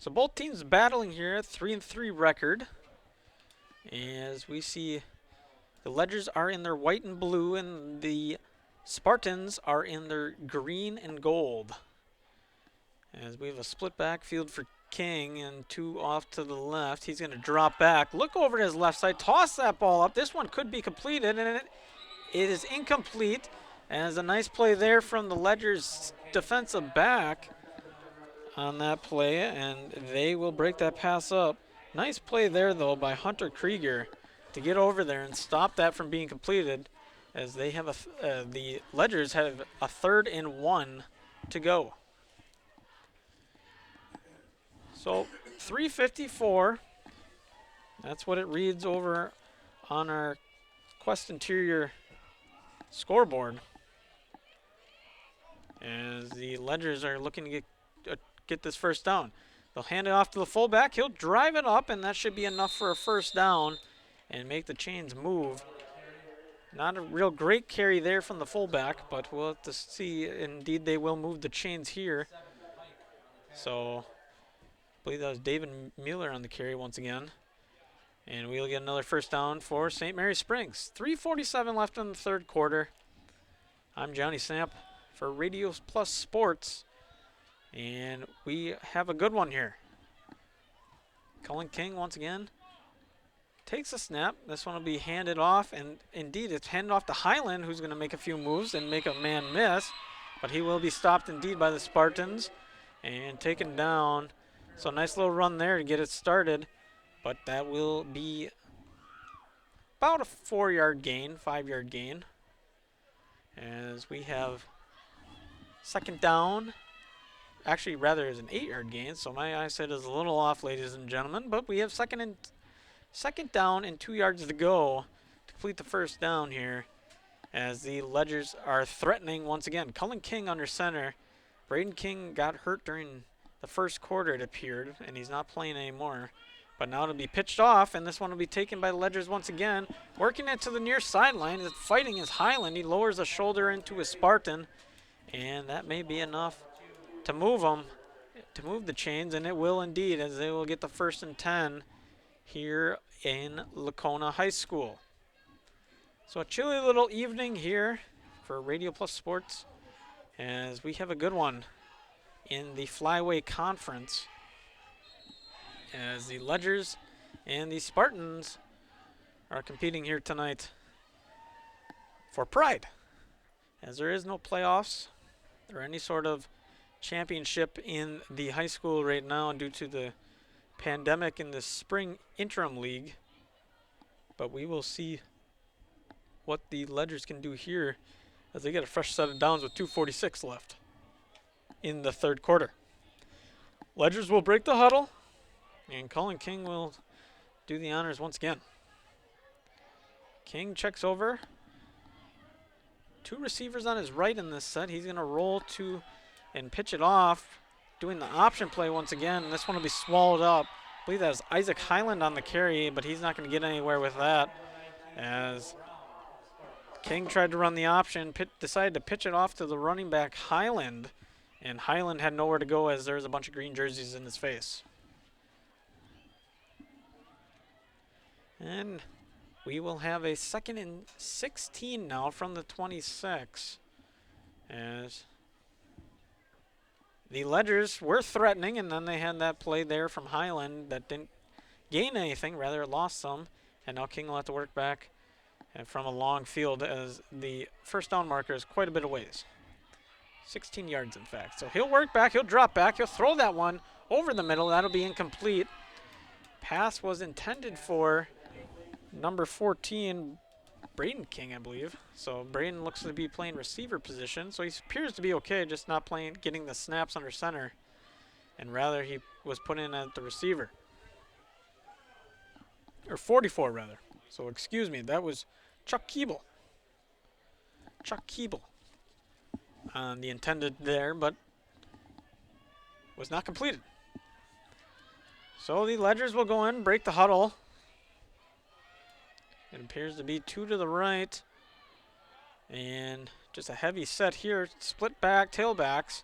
So both teams battling here at 3-3 record. As we see the Ledgers are in their white and blue, and the Spartans are in their green and gold. As we have a split backfield for King, and 2 off to the left. He's going to drop back, look over to his left side, toss that ball up. This one could be completed, and it is incomplete. As a nice play there from the Ledgers defensive back on that play, and they will break that pass up. Nice play there, though, by Hunter Krieger to get over there and stop that from being completed, as they have the Ledgers have a 3rd and 1 to go. So 3:54, that's what it reads over on our Quest Interior scoreboard, as the Ledgers are looking to get this first down. They'll hand it off to the fullback. He'll drive it up, and that should be enough for a first down and make the chains move. Not a real great carry there from the fullback, but we'll have to see. Indeed, they will move the chains here. So I believe that was David Mueller on the carry once again. And we'll get another first down for St. Mary Springs. 3:47 left in the 3rd quarter. I'm Johnny Samp for Radio Plus Sports. And we have a good one here. Cullen King once again takes a snap. This one will be handed off, and indeed it's handed off to Highland, who's going to make a few moves and make a man miss. But he will be stopped indeed by the Spartans and taken down. So nice little run there to get it started, but that will be about a 4-yard gain, 5-yard gain, as we have second down. Actually, rather, is an 8-yard gain, so my eyesight is a little off, ladies and gentlemen, but we have second down and 2 yards to go to complete the first down here, as the Ledgers are threatening once again. Cullen King under center. Braden King got hurt during the first quarter, it appeared, and he's not playing anymore. But now it'll be pitched off, and this one will be taken by the Ledgers once again. Working it to the near sideline. It's fighting his Highland. He lowers a shoulder into his Spartan, and that may be enough to move him, to move the chains, and it will indeed, as they will get the 1st and 10 here in Laconia High School. So a chilly little evening here for Radio Plus Sports, as we have a good one in the Flyway Conference, as the Ledgers and the Spartans are competing here tonight for pride, as there is no playoffs or any sort of championship in the high school right now due to the pandemic in the spring interim league. But we will see what the Ledgers can do here, as they get a fresh set of downs with 2:46 left in the 3rd quarter. Ledgers will break the huddle, and Cullen King will do the honors once again. King checks over. 2 receivers on his right in this set. He's going to roll to and pitch it off, doing the option play once again. And this one will be swallowed up. I believe that was Isaac Highland on the carry, but he's not going to get anywhere with that, as King tried to run the option, decided to pitch it off to the running back Highland, and Highland had nowhere to go as there's a bunch of green jerseys in his face. And we will have a 2nd and 16 now from the 26. As the Ledgers were threatening, and then they had that play there from Highland that didn't gain anything, rather it lost some. And now King will have to work back from a long field as the first down marker is quite a bit of ways. 16 yards, in fact. So he'll work back, he'll drop back, he'll throw that one over the middle. That'll be incomplete. Pass was intended for number 14, Braden King, I believe. So Braden looks to be playing receiver position. So he appears to be okay, just not playing, getting the snaps under center. And rather he was put in at the receiver. Or 44, rather. So excuse me, that was Chuck Keeble. Chuck Keeble on the intended there, but was not completed. So the Ledgers will go in, break the huddle. It appears to be 2 to the right. And just a heavy set here. Split back, tailbacks.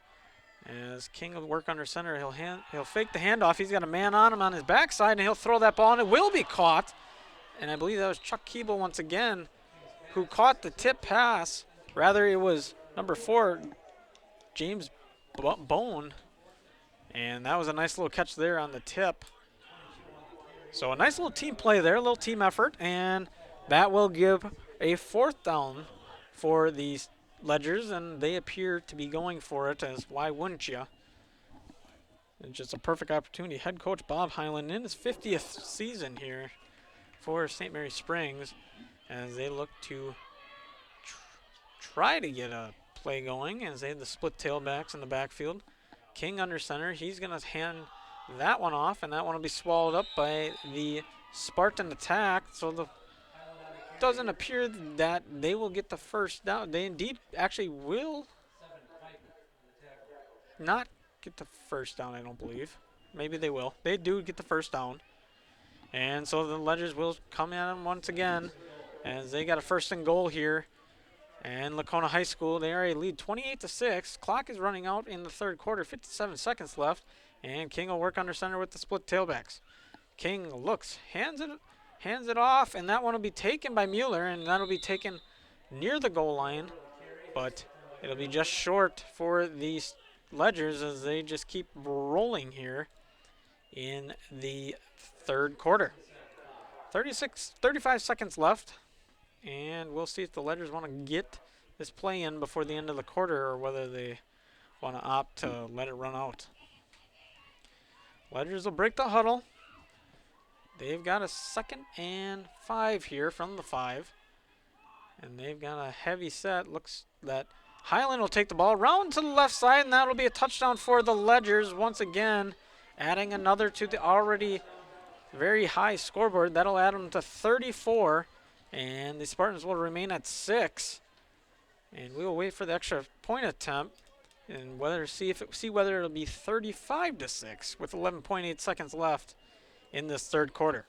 As King will work under center, he'll fake the handoff. He's got a man on him on his backside, and he'll throw that ball, and it will be caught. And I believe that was Chuck Keeble once again who caught the tip pass. Rather, it was number 4, James Bone. And that was a nice little catch there on the tip. So a nice little team play there, a little team effort, and that will give a 4th down for the Ledgers, and they appear to be going for it, as why wouldn't you? It's just a perfect opportunity. Head coach Bob Highland in his 50th season here for St. Mary Springs, as they look to try to get a play going, as they have the split tailbacks in the backfield. King under center, he's going to hand that one off, and that one will be swallowed up by the Spartan attack. So the doesn't appear that they will get the first down. They indeed actually will not get the first down, I don't believe. Maybe they will. They do get the first down. And so the Ledgers will come at them once again, as they got a 1st and goal here. And Laconia High School, they are a lead 28-6. Clock is running out in the 3rd quarter, 57 seconds left. And King will work under center with the split tailbacks. King looks, hands it off, and that one will be taken by Mueller, and that'll be taken near the goal line. But it'll be just short for these Ledgers as they just keep rolling here in the 3rd quarter. 35 seconds left. And we'll see if the Ledgers want to get this play in before the end of the quarter, or whether they want to opt to let it run out. Ledgers will break the huddle. They've got a 2nd and 5 here from the 5. And they've got a heavy set. Looks that Highland will take the ball round to the left side, and that'll be a touchdown for the Ledgers once again, adding another to the already very high scoreboard. That'll add them to 34. And the Spartans will remain at 6. And we will wait for the extra point attempt and see whether it'll be 35-6 with 11.8 seconds left in this 3rd quarter.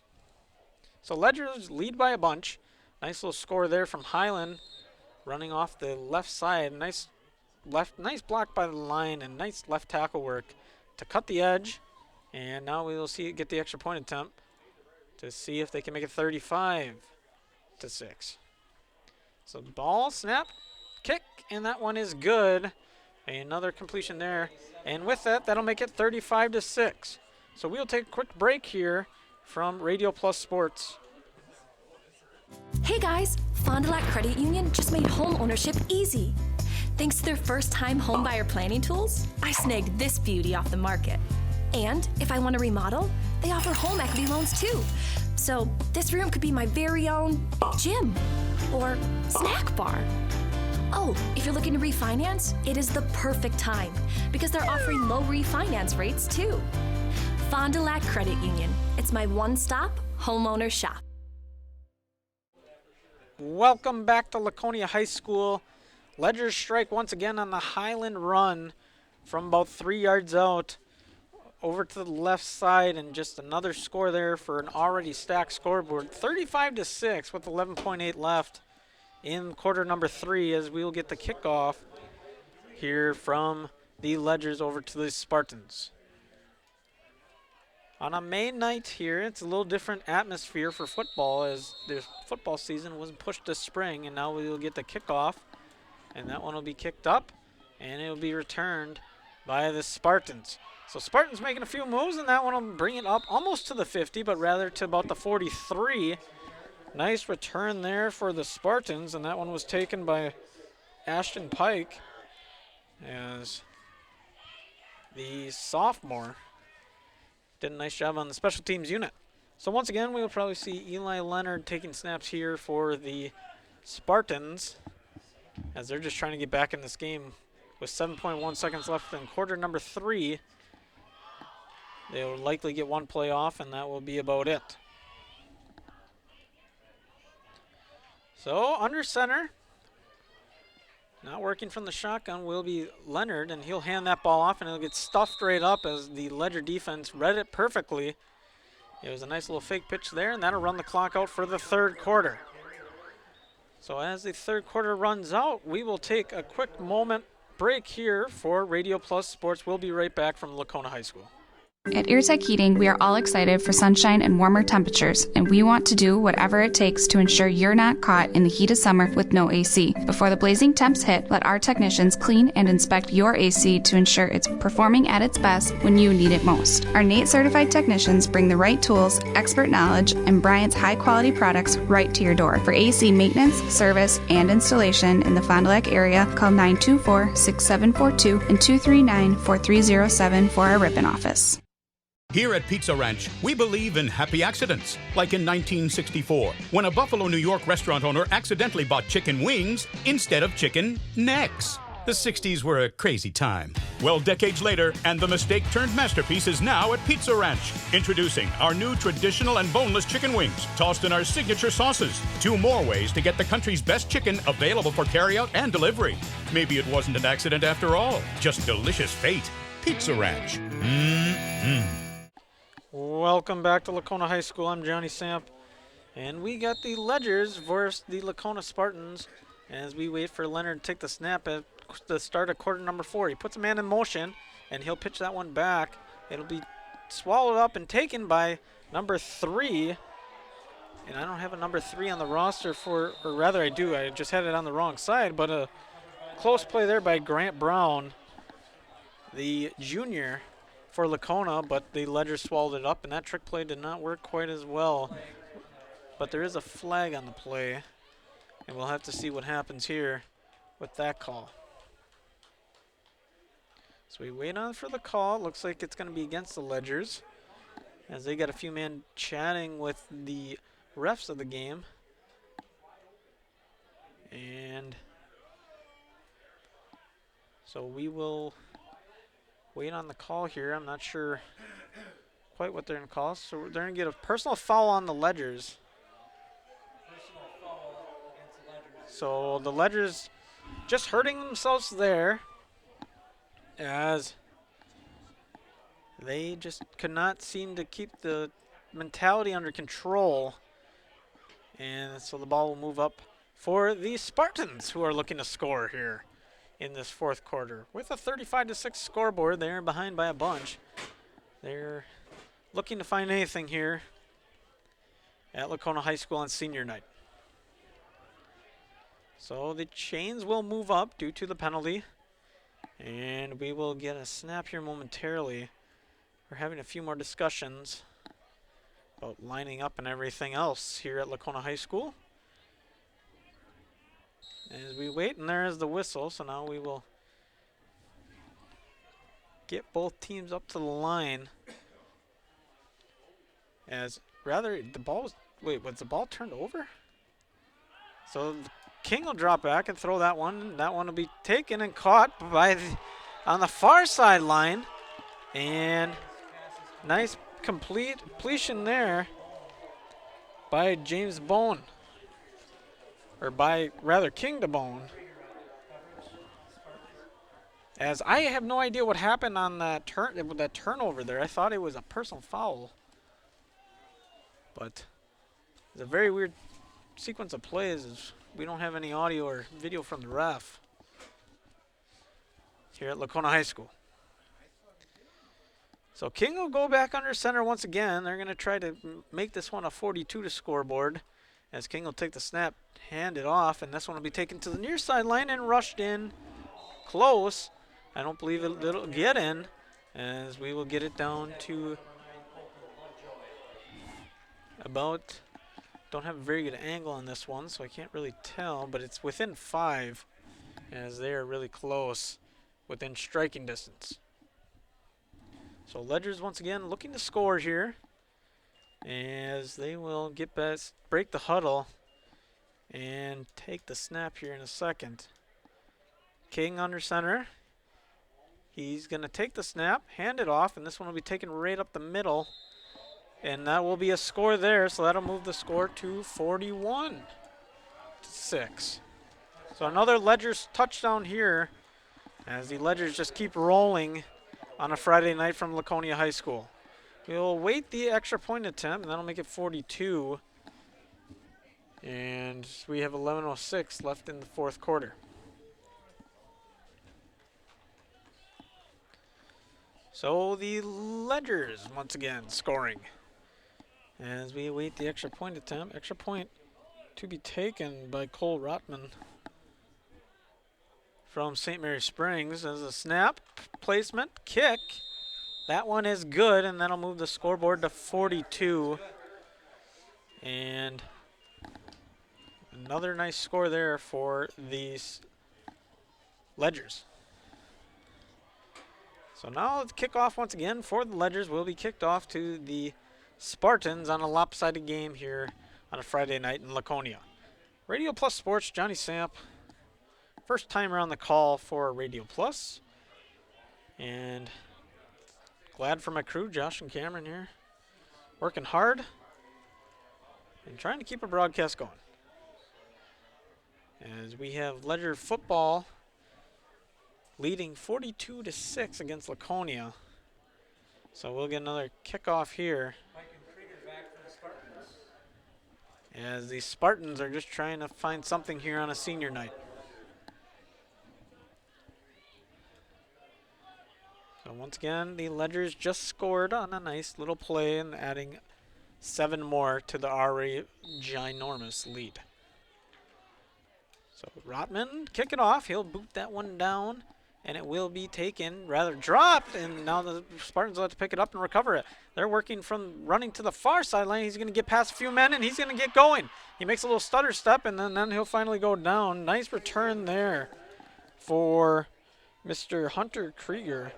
So Ledgers lead by a bunch. Nice little score there from Highland running off the left side. Nice block by the line, and nice left tackle work to cut the edge. And now we will get the extra point attempt to see if they can make it 35-6. So ball, snap, kick, and that one is good. Another completion there. And with that, that'll make it 35-6. So we'll take a quick break here from Radio Plus Sports. Hey guys, Fond du Lac Credit Union just made home ownership easy. Thanks to their first-time homebuyer planning tools, I snagged this beauty off the market. And if I want to remodel, they offer home equity loans too. So this room could be my very own gym or snack bar. Oh, if you're looking to refinance, it is the perfect time because they're offering low refinance rates too. Fond du Lac Credit Union. It's my one-stop homeowner shop. Welcome back to Laconia High School. Ledgers strike once again on the Highland run from about 3 yards out over to the left side, and just another score there for an already stacked scoreboard. 35-6 with 11.8 left in quarter number 3, as we will get the kickoff here from the Ledgers over to the Spartans. On a May night here, it's a little different atmosphere for football as the football season was pushed to spring, and now we will get the kickoff, and that one will be kicked up, and it will be returned by the Spartans. So Spartans making a few moves, and that one will bring it up almost to the 50, but rather to about the 43. Nice return there for the Spartans, and that one was taken by Ashton Pike as the sophomore did a nice job on the special teams unit. So once again, we will probably see Eli Leonard taking snaps here for the Spartans as they're just trying to get back in this game with 7.1 seconds left in quarter number 3. They will likely get one play off, and that will be about it. So under center, not working from the shotgun, will be Leonard, and he'll hand that ball off, and it'll get stuffed right up as the Ledger defense read it perfectly. It was a nice little fake pitch there, and that'll run the clock out for the third quarter. So as the third quarter runs out, we will take a quick moment break here for Radio Plus Sports. We'll be right back from Laconia High School. At Airtech Heating, we are all excited for sunshine and warmer temperatures, and we want to do whatever it takes to ensure you're not caught in the heat of summer with no AC. Before the blazing temps hit, let our technicians clean and inspect your AC to ensure it's performing at its best when you need it most. Our NATE certified technicians bring the right tools, expert knowledge, and Bryant's high-quality products right to your door. For AC maintenance, service, and installation in the Fond du Lac area, call 924-6742 and 239-4307 for our Ripon office. Here at Pizza Ranch, we believe in happy accidents, like in 1964, when a Buffalo, New York restaurant owner accidentally bought chicken wings instead of chicken necks. The 60s were a crazy time. Well, decades later, and the mistake-turned masterpiece is now at Pizza Ranch. Introducing our new traditional and boneless chicken wings, tossed in our signature sauces. 2 more ways to get the country's best chicken available for carryout and delivery. Maybe it wasn't an accident after all, just delicious fate. Pizza Ranch. Mmm. Welcome back to Laconia High School. I'm Johnny Samp, and we got the Ledgers versus the Laconia Spartans as we wait for Leonard to take the snap at the start of quarter number 4. He puts a man in motion, and he'll pitch that one back. It'll be swallowed up and taken by number 3, and I don't have a number 3 on the roster for, or rather I do. I just had it on the wrong side, but a close play there by Grant Brown, the junior for Laconia, but the Ledger swallowed it up, and that trick play did not work quite as well. But there is a flag on the play, and we'll have to see what happens here with that call. So we wait on for the call. Looks like it's going to be against the Ledgers, as they got a few men chatting with the refs of the game. And so we will wait on the call here. I'm not sure quite what they're going to call. So they're going to get a personal foul on the Ledgers. So the Ledgers just hurting themselves there, as they just could not seem to keep the mentality under control. And so the ball will move up for the Spartans, who are looking to score here in this fourth quarter. With a 35-6 scoreboard, they're behind by a bunch. They're looking to find anything here at Laconia High School on senior night. So the chains will move up due to the penalty, and we will get a snap here momentarily. We're having a few more discussions about lining up and everything else here at Laconia High School. As we wait, and there is the whistle, so now we will get both teams up to the line. As rather, the ball was, wait, was the ball turned over? So King will drop back and throw that one. That one will be taken and caught by on the far sideline. And nice completion there by James Bone. Or by, rather, King to Bone. As I have no idea what happened on that turnover there. I thought it was a personal foul. But it's a very weird sequence of plays. As we don't have any audio or video from the ref here at Laconia High School. So King will go back under center once again. They're going to try to make this one a 42 to scoreboard, as King will take the snap, hand it off, and this one will be taken to the near sideline and rushed in close. I don't believe it'll get in, as we will get it down to about, don't have a very good angle on this one, so I can't really tell, but it's within 5, as they are really close, within striking distance. So Ledgers once again looking to score here, as they will get best, break the huddle and take the snap here in a second. King under center. He's going to take the snap, hand it off, and this one will be taken right up the middle. And that will be a score there, so that'll move the score to 41-6. So another Ledgers touchdown here, as the Ledgers just keep rolling on a Friday night from Laconia High School. We'll wait the extra point attempt, and that'll make it 42. And we have 11:06 left in the fourth quarter. So the Ledgers once again scoring, as we await the extra point attempt. Extra point to be taken by Cole Rotman from St. Mary Springs. As a snap, placement, kick. That one is good, and that'll move the scoreboard to 42. And another nice score there for these Ledgers. So now the kickoff once again for the Ledgers will be kicked off to the Spartans on a lopsided game here on a Friday night in Laconia. Radio Plus Sports, Johnny Samp. First time around the call for Radio Plus. And glad for my crew, Josh and Cameron here. Working hard and trying to keep a broadcast going. As we have Ledger football leading 42-6 against Laconia. So we'll get another kickoff here, as the Spartans are just trying to find something here on a senior night. So once again, the Ledgers just scored on a nice little play and adding 7 more to the already ginormous lead. So Rotman kick it off. He'll boot that one down, and it will be taken, rather dropped, and now the Spartans will have to pick it up and recover it. They're working from running to the far sideline. He's going to get past a few men, and he's going to get going. He makes a little stutter step, and then he'll finally go down. Nice return there for Mr. Hunter Krieger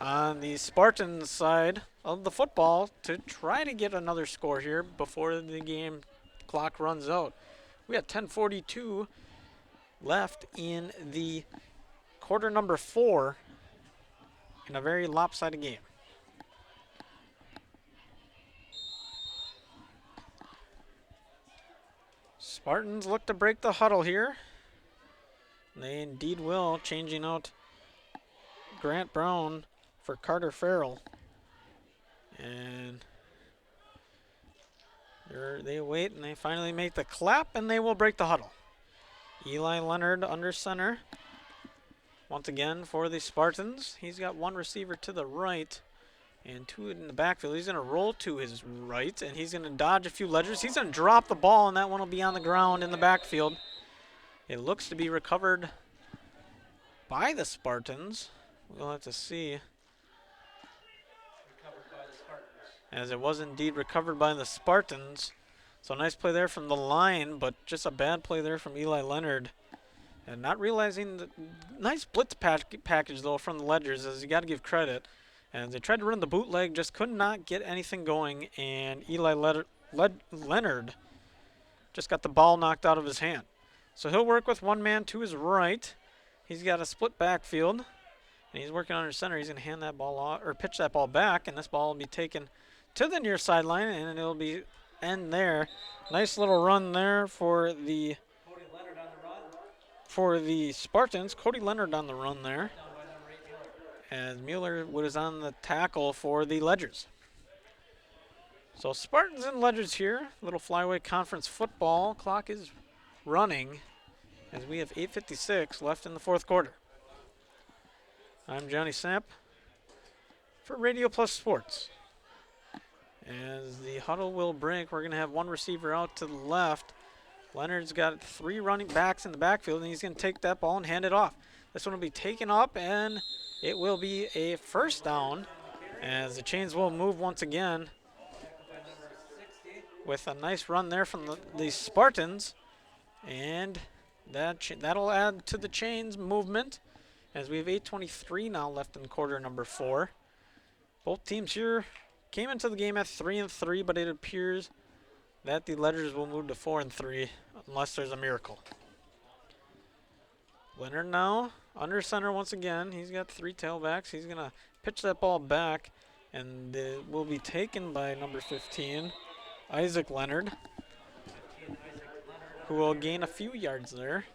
on the Spartans side of the football to try to get another score here before the game clock runs out. We got 10:42 left in the quarter number 4 in a very lopsided game. Spartans look to break the huddle here. They indeed will, changing out Grant Brown for Carter Farrell. And they wait, and they finally make the clap, and they will break the huddle. Eli Leonard under center. Once again for the Spartans. He's got one receiver to the right and 2 in the backfield. He's going to roll to his right, and he's going to dodge a few Ledgers. He's going to drop the ball, and that one will be on the ground in the backfield. It looks to be recovered by the Spartans. We'll have to see. As it was indeed recovered by the Spartans. So nice play there from the line, but just a bad play there from Eli Leonard. And not realizing the nice blitz package, though, from the Ledgers, as you got to give credit. And they tried to run the bootleg, just could not get anything going, and Eli Leonard just got the ball knocked out of his hand. So he'll work with one man to his right. He's got a split backfield, and he's working under center. He's going to hand that ball off, or pitch that ball back, and this ball will be taken to the near sideline, and it'll be end there. Nice little run there for the Spartans. Cody Leonard on the run there, as Mueller was on the tackle for the Ledgers. So Spartans and Ledgers here. Little flyweight conference football. Clock is running as we have 8:56 left in the fourth quarter. I'm Johnny Samp, for Radio Plus Sports. As the huddle will break, we're going to have one receiver out to the left. Leonard's got 3 running backs in the backfield, and he's going to take that ball and hand it off. This one will be taken up, and it will be a first down as the chains will move once again with a nice run there from the Spartans. And that'll add to the chains movement as we have 8:23 now left in quarter number 4. Both teams here came into the game at 3-3, but it appears that the Ledgers will move to 4-3 unless there's a miracle. Leonard now under center once again. He's got 3 tailbacks. He's going to pitch that ball back, and it will be taken by number 15, Isaac Leonard, who will gain a few yards there.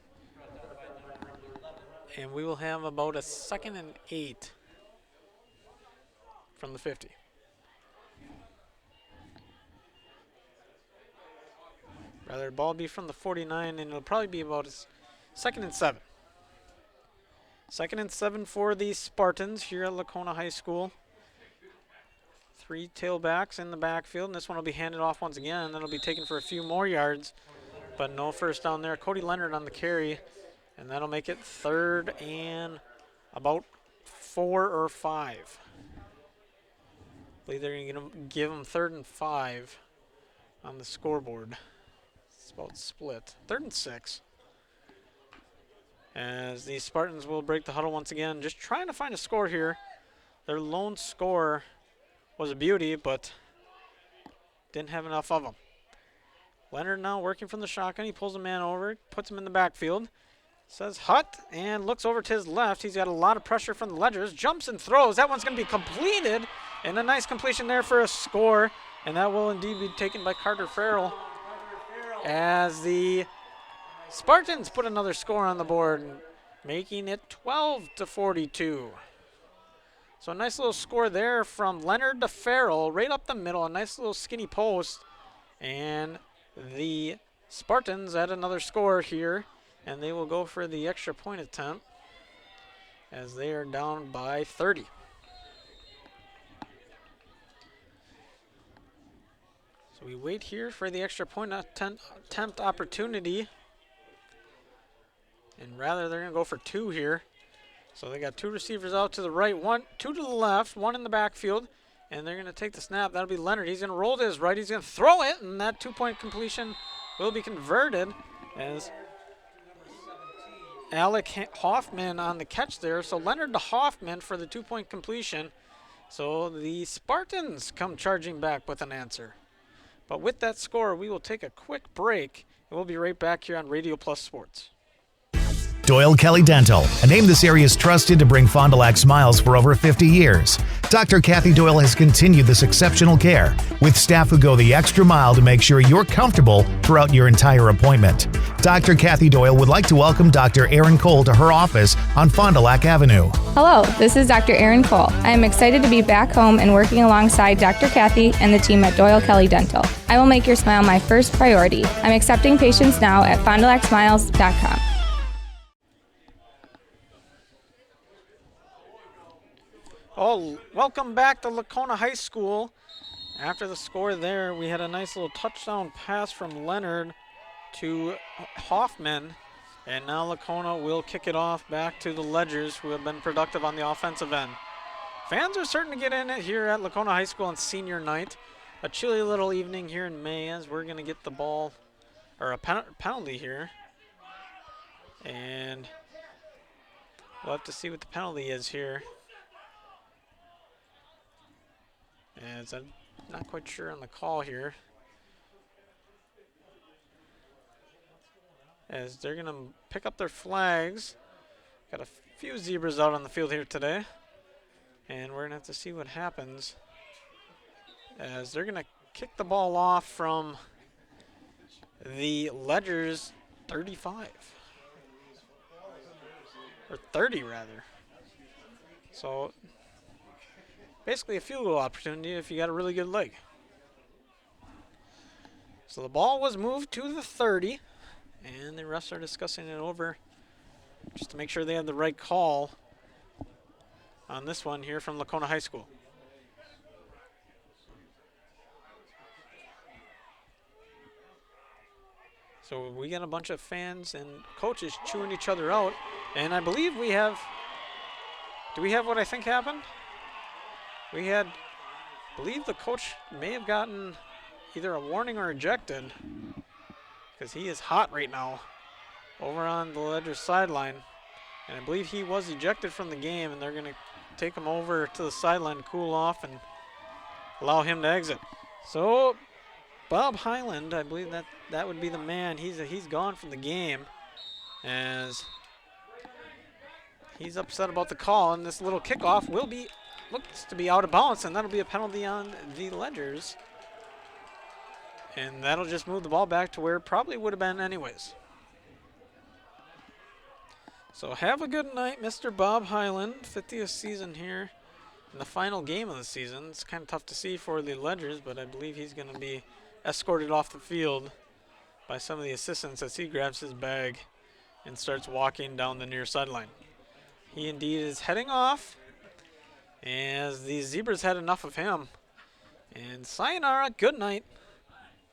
And we will have about a 2nd and 8 from the 50. Rather, the ball be from the 49, and it'll probably be about a 2nd and 7. 2nd and 7 for the Spartans here at Laconia High School. 3 tailbacks in the backfield, and this one will be handed off once again. That'll be taken for a few more yards, but no first down there. Cody Leonard on the carry, and that'll make it 3rd and about 4 or 5. I believe they're going to give them 3rd and 5 on the scoreboard. It's about split. 3rd and 6. As the Spartans will break the huddle once again, just trying to find a score here. Their lone score was a beauty, but didn't have enough of them. Leonard now working from the shotgun. He pulls a man over, puts him in the backfield. Says hut, and looks over to his left. He's got a lot of pressure from the Ledgers. Jumps and throws. That one's going to be completed. And a nice completion there for a score. And that will indeed be taken by Carter Farrell. As the Spartans put another score on the board, making it 12-42. So a nice little score there from Leonard to Farrell, right up the middle. A nice little skinny post. And the Spartans add another score here. And they will go for the extra point attempt as they are down by 30. So we wait here for the extra point attempt opportunity. And rather, they're going to go for 2 here. So they got 2 receivers out to the right, 2 to the left, 1 in the backfield. And they're going to take the snap. That'll be Leonard. He's going to roll to his right. He's going to throw it. And that 2-point completion will be converted as Alec Hoffman on the catch there. So Leonard to Hoffman for the 2-point completion. So the Spartans come charging back with an answer. But with that score, we will take a quick break. And we'll be right back here on Radio Plus Sports. Doyle Kelly Dental, a name this area is trusted to bring Fond du Lac smiles for over 50 years. Dr. Kathy Doyle has continued this exceptional care with staff who go the extra mile to make sure you're comfortable throughout your entire appointment. Dr. Kathy Doyle would like to welcome Dr. Erin Cole to her office on Fond du Lac Avenue. Hello, this is Dr. Erin Cole. I am excited to be back home and working alongside Dr. Kathy and the team at Doyle Kelly Dental. I will make your smile my first priority. I'm accepting patients now at fondulacsmiles.com. Oh, welcome back to Laconia High School. After the score there, we had a nice little touchdown pass from Leonard to Hoffman. And now Laconia will kick it off back to the Ledgers, who have been productive on the offensive end. Fans are starting to get in it here at Laconia High School on senior night. A chilly little evening here in May as we're going to get the ball, or a penalty here. And we'll have to see what the penalty is here. As I'm not quite sure on the call here. As they're going to pick up their flags. Got a few zebras out on the field here today. And we're going to have to see what happens. As they're going to kick the ball off from the Ledgers 35. Or 30 rather. So basically a field goal opportunity if you got a really good leg. So the ball was moved to the 30, and the refs are discussing it over just to make sure they have the right call on this one here from Laconia High School. So we got a bunch of fans and coaches chewing each other out. And I believe we have, do we have what I think happened? We had, I believe the coach may have gotten either a warning or ejected, because he is hot right now over on the Ledger sideline. And I believe he was ejected from the game, and they're going to take him over to the sideline to cool off and allow him to exit. So Bob Highland, I believe that would be the man. He's gone from the game, as he's upset about the call, and this little kickoff looks to be out of bounds, and that'll be a penalty on the Ledgers. And that'll just move the ball back to where it probably would have been anyways. So have a good night, Mr. Bob Highland. 50th season here in the final game of the season. It's kind of tough to see for the Ledgers, but I believe he's going to be escorted off the field by some of the assistants as he grabs his bag and starts walking down the near sideline. He indeed is heading off, as the Zebras had enough of him. And sayonara, good night.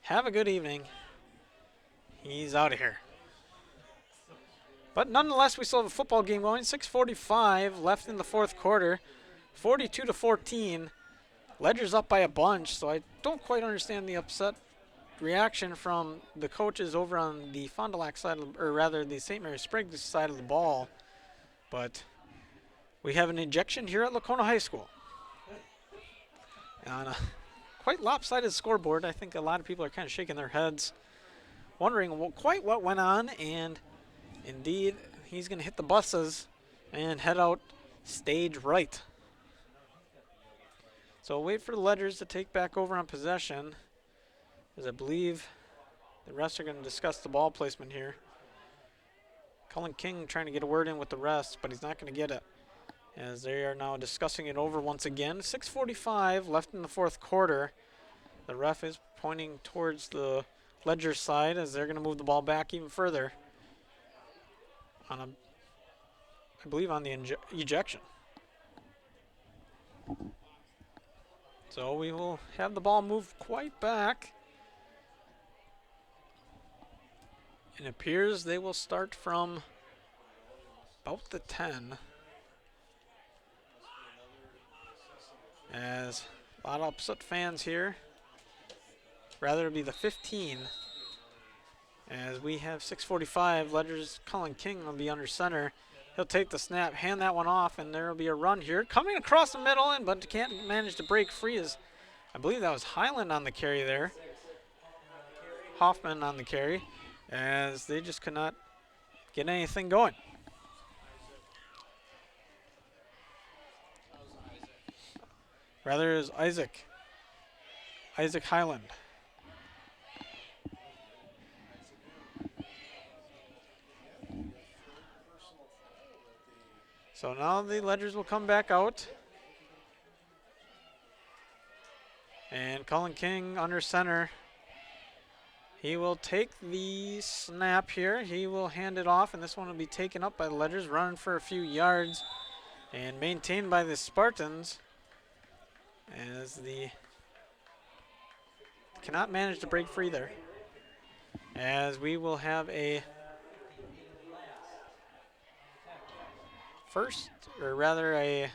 Have a good evening. He's out of here. But nonetheless, we still have a football game going. 6:45 left in the fourth quarter. 42-14. Ledger's up by a bunch, so I don't quite understand the upset reaction from the coaches over on the Fond du Lac side, or rather the St. Mary Spriggs side of the ball. But we have an ejection here at Laconia High School. On a quite lopsided scoreboard. I think a lot of people are kind of shaking their heads, wondering quite what went on, and indeed, he's going to hit the buses and head out stage right. So wait for the Ledgers to take back over on possession, as I believe the rest are going to discuss the ball placement here. Cullen King trying to get a word in with the rest, but he's not going to get it, as they are now discussing it over once again. 6:45 left in the fourth quarter. The ref is pointing towards the Ledger side, as they're going to move the ball back even further on I believe on the ejection. So we will have the ball move quite back. It appears they will start from about the 10. As a lot of upset fans here. Rather it be the 15. As we have 6:45, Ledger's Cullen King will be under center. He'll take the snap, hand that one off, and there will be a run here. Coming across the middle, but can't manage to break free. As I believe that was Highland on the carry there. Hoffman on the carry, as they just could not get anything going. Rather is Isaac Highland. So now the Ledgers will come back out. And Cullen King under center. He will take the snap here. He will hand it off, and this one will be taken up by the Ledgers, running for a few yards and maintained by the Spartans, as the cannot manage to break free there. As we will have a first, or rather I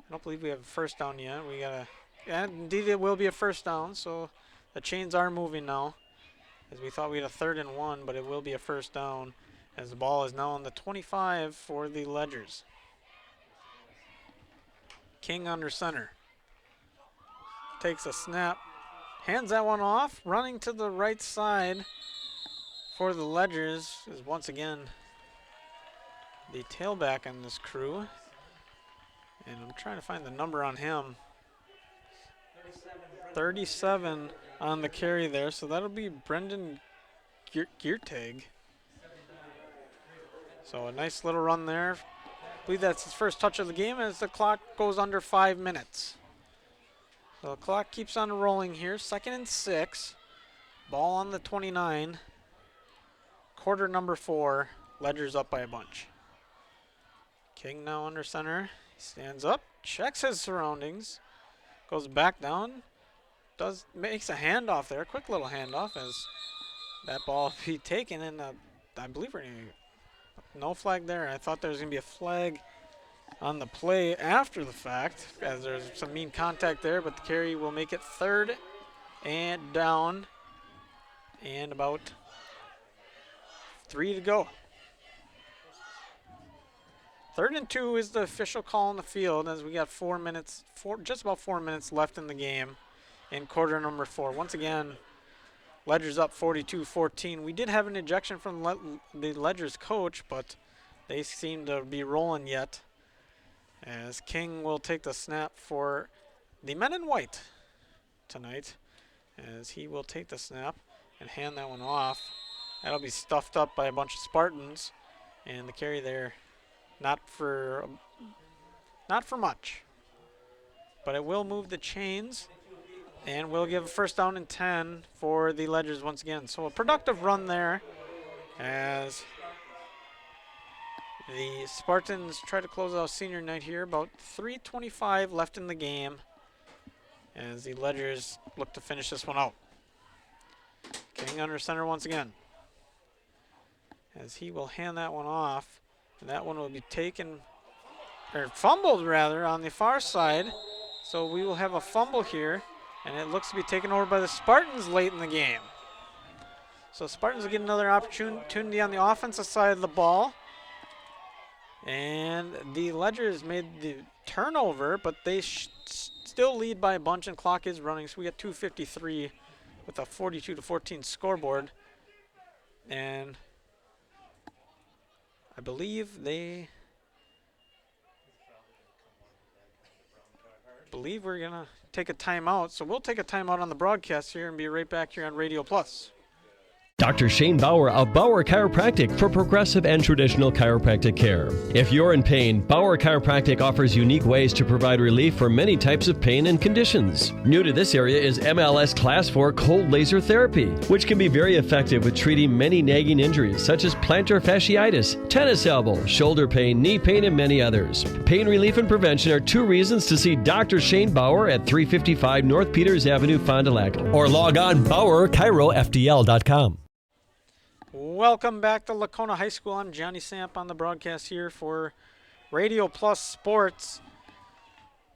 don't believe we have a first down yet. And indeed it will be a first down, so the chains are moving now, as we thought we had a 3rd and 1, but it will be a first down, as the ball is now on the 25 for the Ledgers. King under center. Takes a snap, hands that one off, running to the right side for the Ledgers is once again the tailback in this crew. And I'm trying to find the number on him. 37 on the carry there, so that'll be Brendan Geertag. So a nice little run there. I believe that's his first touch of the game as the clock goes under 5 minutes. So the clock keeps on rolling here. 2nd and 6. Ball on the 29. Quarter number 4. Ledger's up by a bunch. King now under center. He stands up, checks his surroundings, goes back down, makes a handoff there, quick little handoff, as That ball be taken, and I believe we're going to, no flag there. I thought there was going to be a flag on the play after the fact, as there's some mean contact there, but the carry will make it 3rd and down, and about 3 to go. 3rd and 2 is the official call on the field, as we got just about 4 minutes left in the game in quarter number 4. Once again, Ledger's up 42-14. We did have an ejection from the Ledger's coach, but they seem to be rolling yet, as King will take the snap for the men in white tonight, as he will take the snap and hand that one off. That'll be stuffed up by a bunch of Spartans, and the carry there not for much, but it will move the chains, and we'll give a 1st down and 10 for the Ledgers once again. So a productive run there, as the Spartans try to close out senior night here. About 3:25 left in the game, as the Ledgers look to finish this one out. King under center once again, as he will hand that one off, and that one will be taken, or fumbled rather, on the far side. So we will have a fumble here, and it looks to be taken over by the Spartans late in the game. So Spartans will get another opportunity on the offensive side of the ball. And the Ledgers made the turnover, but they still lead by a bunch, and clock is running. So we got 2:53 with a 42-14 scoreboard. And I believe we're going to take a timeout. So we'll take a timeout on the broadcast here and be right back here on Radio Plus. Dr. Shane Bauer of Bauer Chiropractic for progressive and traditional chiropractic care. If you're in pain, Bauer Chiropractic offers unique ways to provide relief for many types of pain and conditions. New to this area is MLS Class 4 cold laser therapy, which can be very effective with treating many nagging injuries such as plantar fasciitis, tennis elbow, shoulder pain, knee pain, and many others. Pain relief and prevention are 2 reasons to see Dr. Shane Bauer at 355 North Peters Avenue, Fond du Lac, or log on BauerChiroFDL.com. Welcome back to Laconia High School. I'm Johnny Samp on the broadcast here for Radio Plus Sports.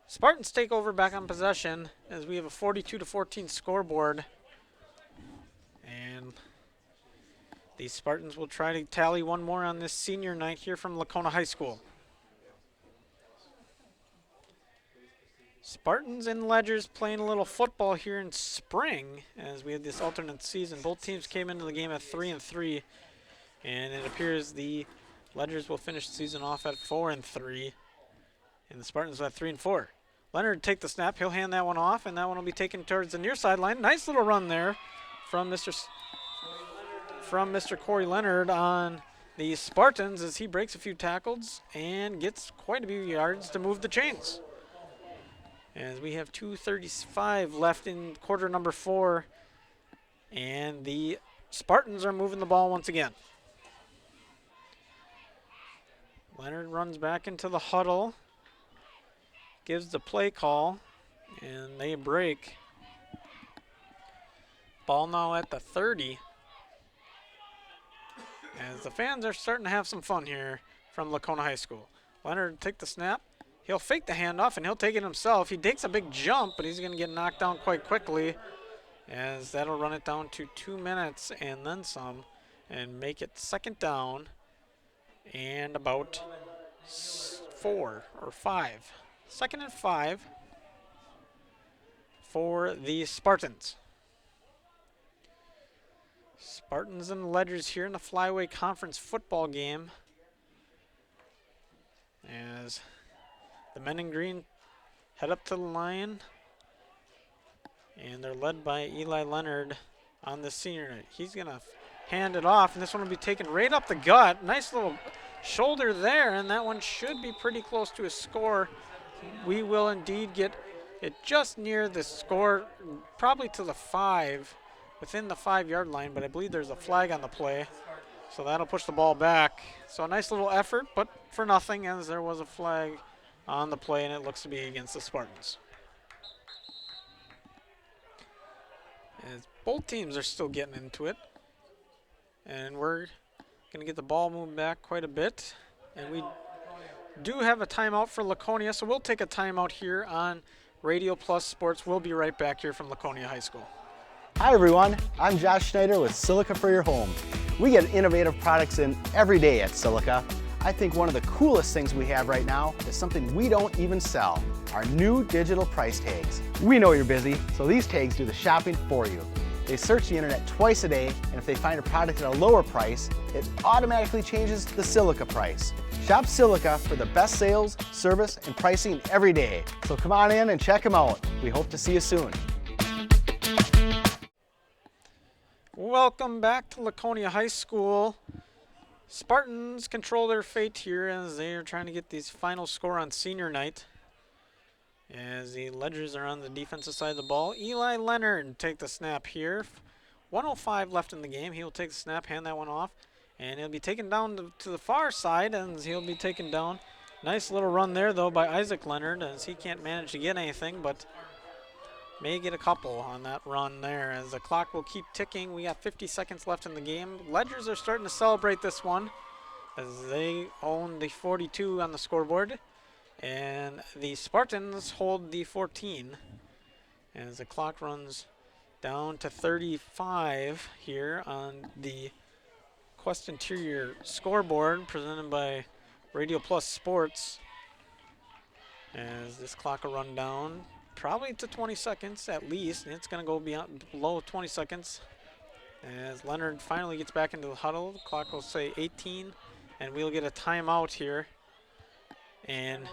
Spartans take over back on possession, as we have a 42-14 scoreboard. And the Spartans will try to tally one more on this senior night here from Laconia High School. Spartans and Ledgers playing a little football here in spring, as we had this alternate season. Both teams came into the game at 3-3, and it appears the Ledgers will finish the season off at 4-3, and the Spartans at 3-4. Leonard take the snap. He'll hand that one off, and that one will be taken towards the near sideline. Nice little run there from Mr. Corey Leonard on the Spartans, as he breaks a few tackles and gets quite a few yards to move the chains. As we have 2:35 left in quarter number 4, and the Spartans are moving the ball once again. Leonard runs back into the huddle, gives the play call, and they break. Ball now at the 30, as the fans are starting to have some fun here from Laconia High School. Leonard take the snap. He'll fake the handoff, and he'll take it himself. He takes a big jump, but he's going to get knocked down quite quickly, as that'll run it down to 2 minutes and then some, and make it 2nd down and about 4 or 5. 2nd and 5 for the Spartans. Spartans and Ledgers here in the Flyway Conference football game, as the men in green head up to the line, and they're led by Eli Leonard on the senior night. He's going to hand it off, and this one will be taken right up the gut. Nice little shoulder there, and that one should be pretty close to a score. We will indeed get it just near the score, probably to the 5, within the 5-yard line, but I believe there's a flag on the play, so that'll push the ball back. So a nice little effort, but for nothing, as there was a flag on the play, and it looks to be against the Spartans. As both teams are still getting into it. And we're going to get the ball moving back quite a bit. And we do have a timeout for Laconia, so we'll take a timeout here on Radio Plus Sports. We'll be right back here from Laconia High School. Hi everyone, I'm Josh Schneider with Silica for Your Home. We get innovative products in every day at Silica. I think one of the coolest things we have right now is something we don't even sell, our new digital price tags. We know you're busy, so these tags do the shopping for you. They search the internet twice a day, and if they find a product at a lower price, it automatically changes the Silica price. Shop Silica for the best sales, service, and pricing every day. So come on in and check them out. We hope to see you soon. Welcome back to Laconia High School. Spartans control their fate here as they are trying to get this final score on senior night. As the Ledgers are on the defensive side of the ball. Eli Leonard take the snap here. 1:05 left in the game. He'll take the snap, hand that one off. And he'll be taken down to the far side, and he'll be taken down. Nice little run there, though, by Isaac Leonard, as he can't manage to get anything, but may get a couple on that run there. As the clock will keep ticking, we got 50 seconds left in the game. Ledgers are starting to celebrate this one, as they own the 42 on the scoreboard. And the Spartans hold the 14 as the clock runs down to 35 here on the Quest Interior scoreboard presented by Radio Plus Sports. As this clock will run down probably to 20 seconds at least. And it's going to go below 20 seconds as Leonard finally gets back into the huddle. The clock will say 18 and we'll get a timeout here. And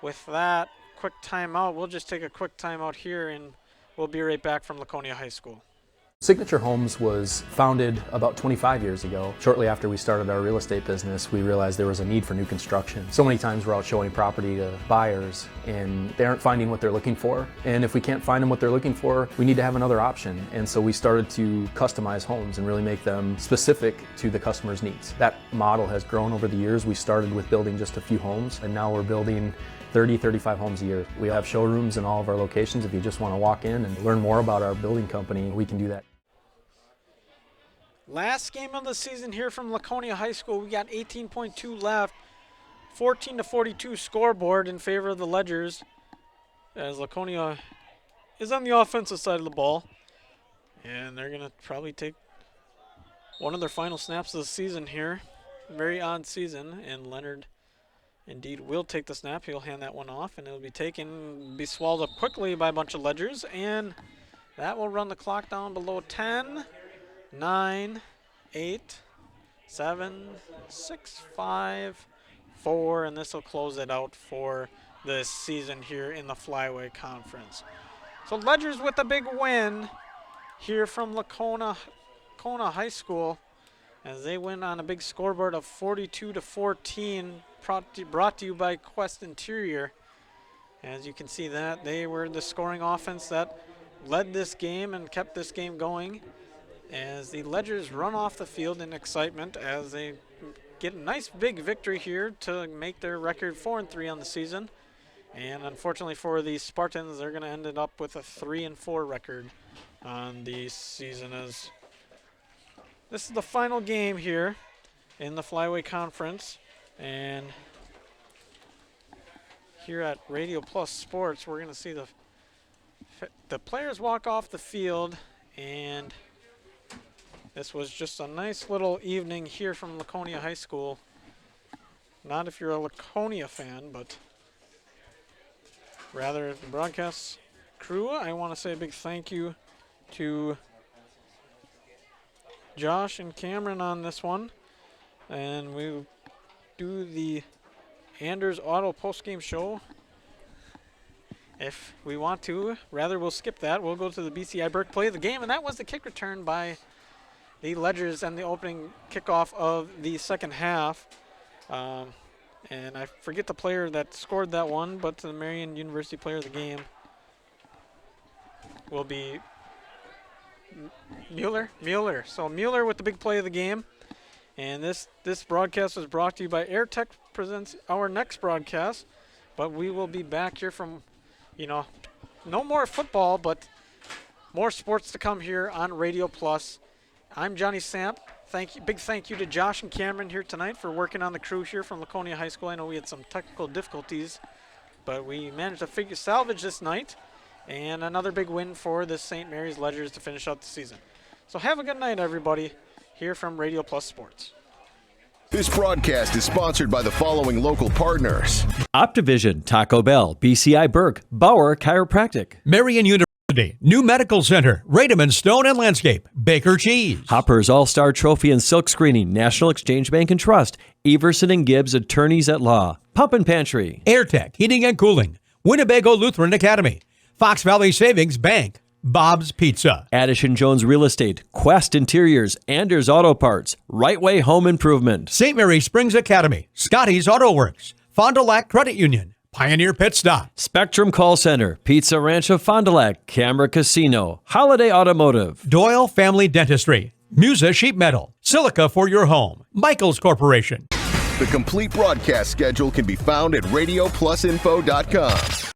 with that quick timeout, we'll just take a quick timeout here and we'll be right back from Laconia High School. Signature Homes was founded about 25 years ago. Shortly after we started our real estate business, we realized there was a need for new construction. So many times we're out showing property to buyers and they aren't finding what they're looking for. And if we can't find them what they're looking for, we need to have another option. And so we started to customize homes and really make them specific to the customer's needs. That model has grown over the years. We started with building just a few homes and now we're building 30, 35 homes a year. We have showrooms in all of our locations. If you just want to walk in and learn more about our building company, we can do that. Last game of the season here from Laconia High School. We got 18.2 left. 14-42 scoreboard in favor of the Ledgers as Laconia is on the offensive side of the ball. And they're going to probably take one of their final snaps of the season here. Very odd season, and Leonard indeed will take the snap. He'll hand that one off, and it'll be swallowed up quickly by a bunch of Ledgers, and that will run the clock down below 10, 9, 8, 7, 6, 5, 4, and this will close it out for this season here in the Flyway Conference. So Ledgers with a big win here from Laconia High School as they win on a big scoreboard of 42-14, brought to you by Quest Interior. As you can see that they were the scoring offense that led this game and kept this game going as the Ledgers run off the field in excitement as they get a nice big victory here to make their record 4-3 on the season. And unfortunately for the Spartans, they're going to end it up with a 3-4 record on the season as this is the final game here in the Flyway Conference. And here at Radio Plus Sports, we're going to see the players walk off the field, and this was just a nice little evening here from Laconia High School. Not if you're a Laconia fan, but rather the broadcast crew. I want to say a big thank you to Josh and Cameron on this one. And we do the Anders Auto post-game show if we want to. Rather, we'll skip that. We'll go to the BCI Burke play of the game, and that was the kick return by the Ledgers and the opening kickoff of the second half. And I forget the player that scored that one, but the Marion University player of the game will be Mueller. So Mueller with the big play of the game. And this broadcast was brought to you by AirTech presents our next broadcast. But we will be back here from, no more football, but more sports to come here on Radio Plus. I'm Johnny Samp. Big thank you to Josh and Cameron here tonight for working on the crew here from Laconia High School. I know we had some technical difficulties, but we managed to salvage this night. And another big win for the St. Mary's Ledgers to finish out the season. So have a good night, everybody, here from Radio Plus Sports. This broadcast is sponsored by the following local partners. Optivision, Taco Bell, BCI Burke, Bauer Chiropractic, Marian University, New Medical Center, Rademan Stone and Landscape, Baker Cheese, Hopper's All-Star Trophy and Silk Screening, National Exchange Bank and Trust, Everson and Gibbs Attorneys at Law, Pump and Pantry, AirTech Heating and Cooling, Winnebago Lutheran Academy, Fox Valley Savings Bank, Bob's Pizza, Addison Jones Real Estate, Quest Interiors, Anders Auto Parts, Right Way Home Improvement, St. Mary Springs Academy, Scotty's Auto Works, Fond du Lac Credit Union, Pioneer Pit Stop, Spectrum Call Center, Pizza Ranch of Fond du Lac, Camera Casino, Holiday Automotive, Doyle Family Dentistry, Musa Sheet Metal, Silica for your home, Michaels Corporation. The complete broadcast schedule can be found at radioplusinfo.com.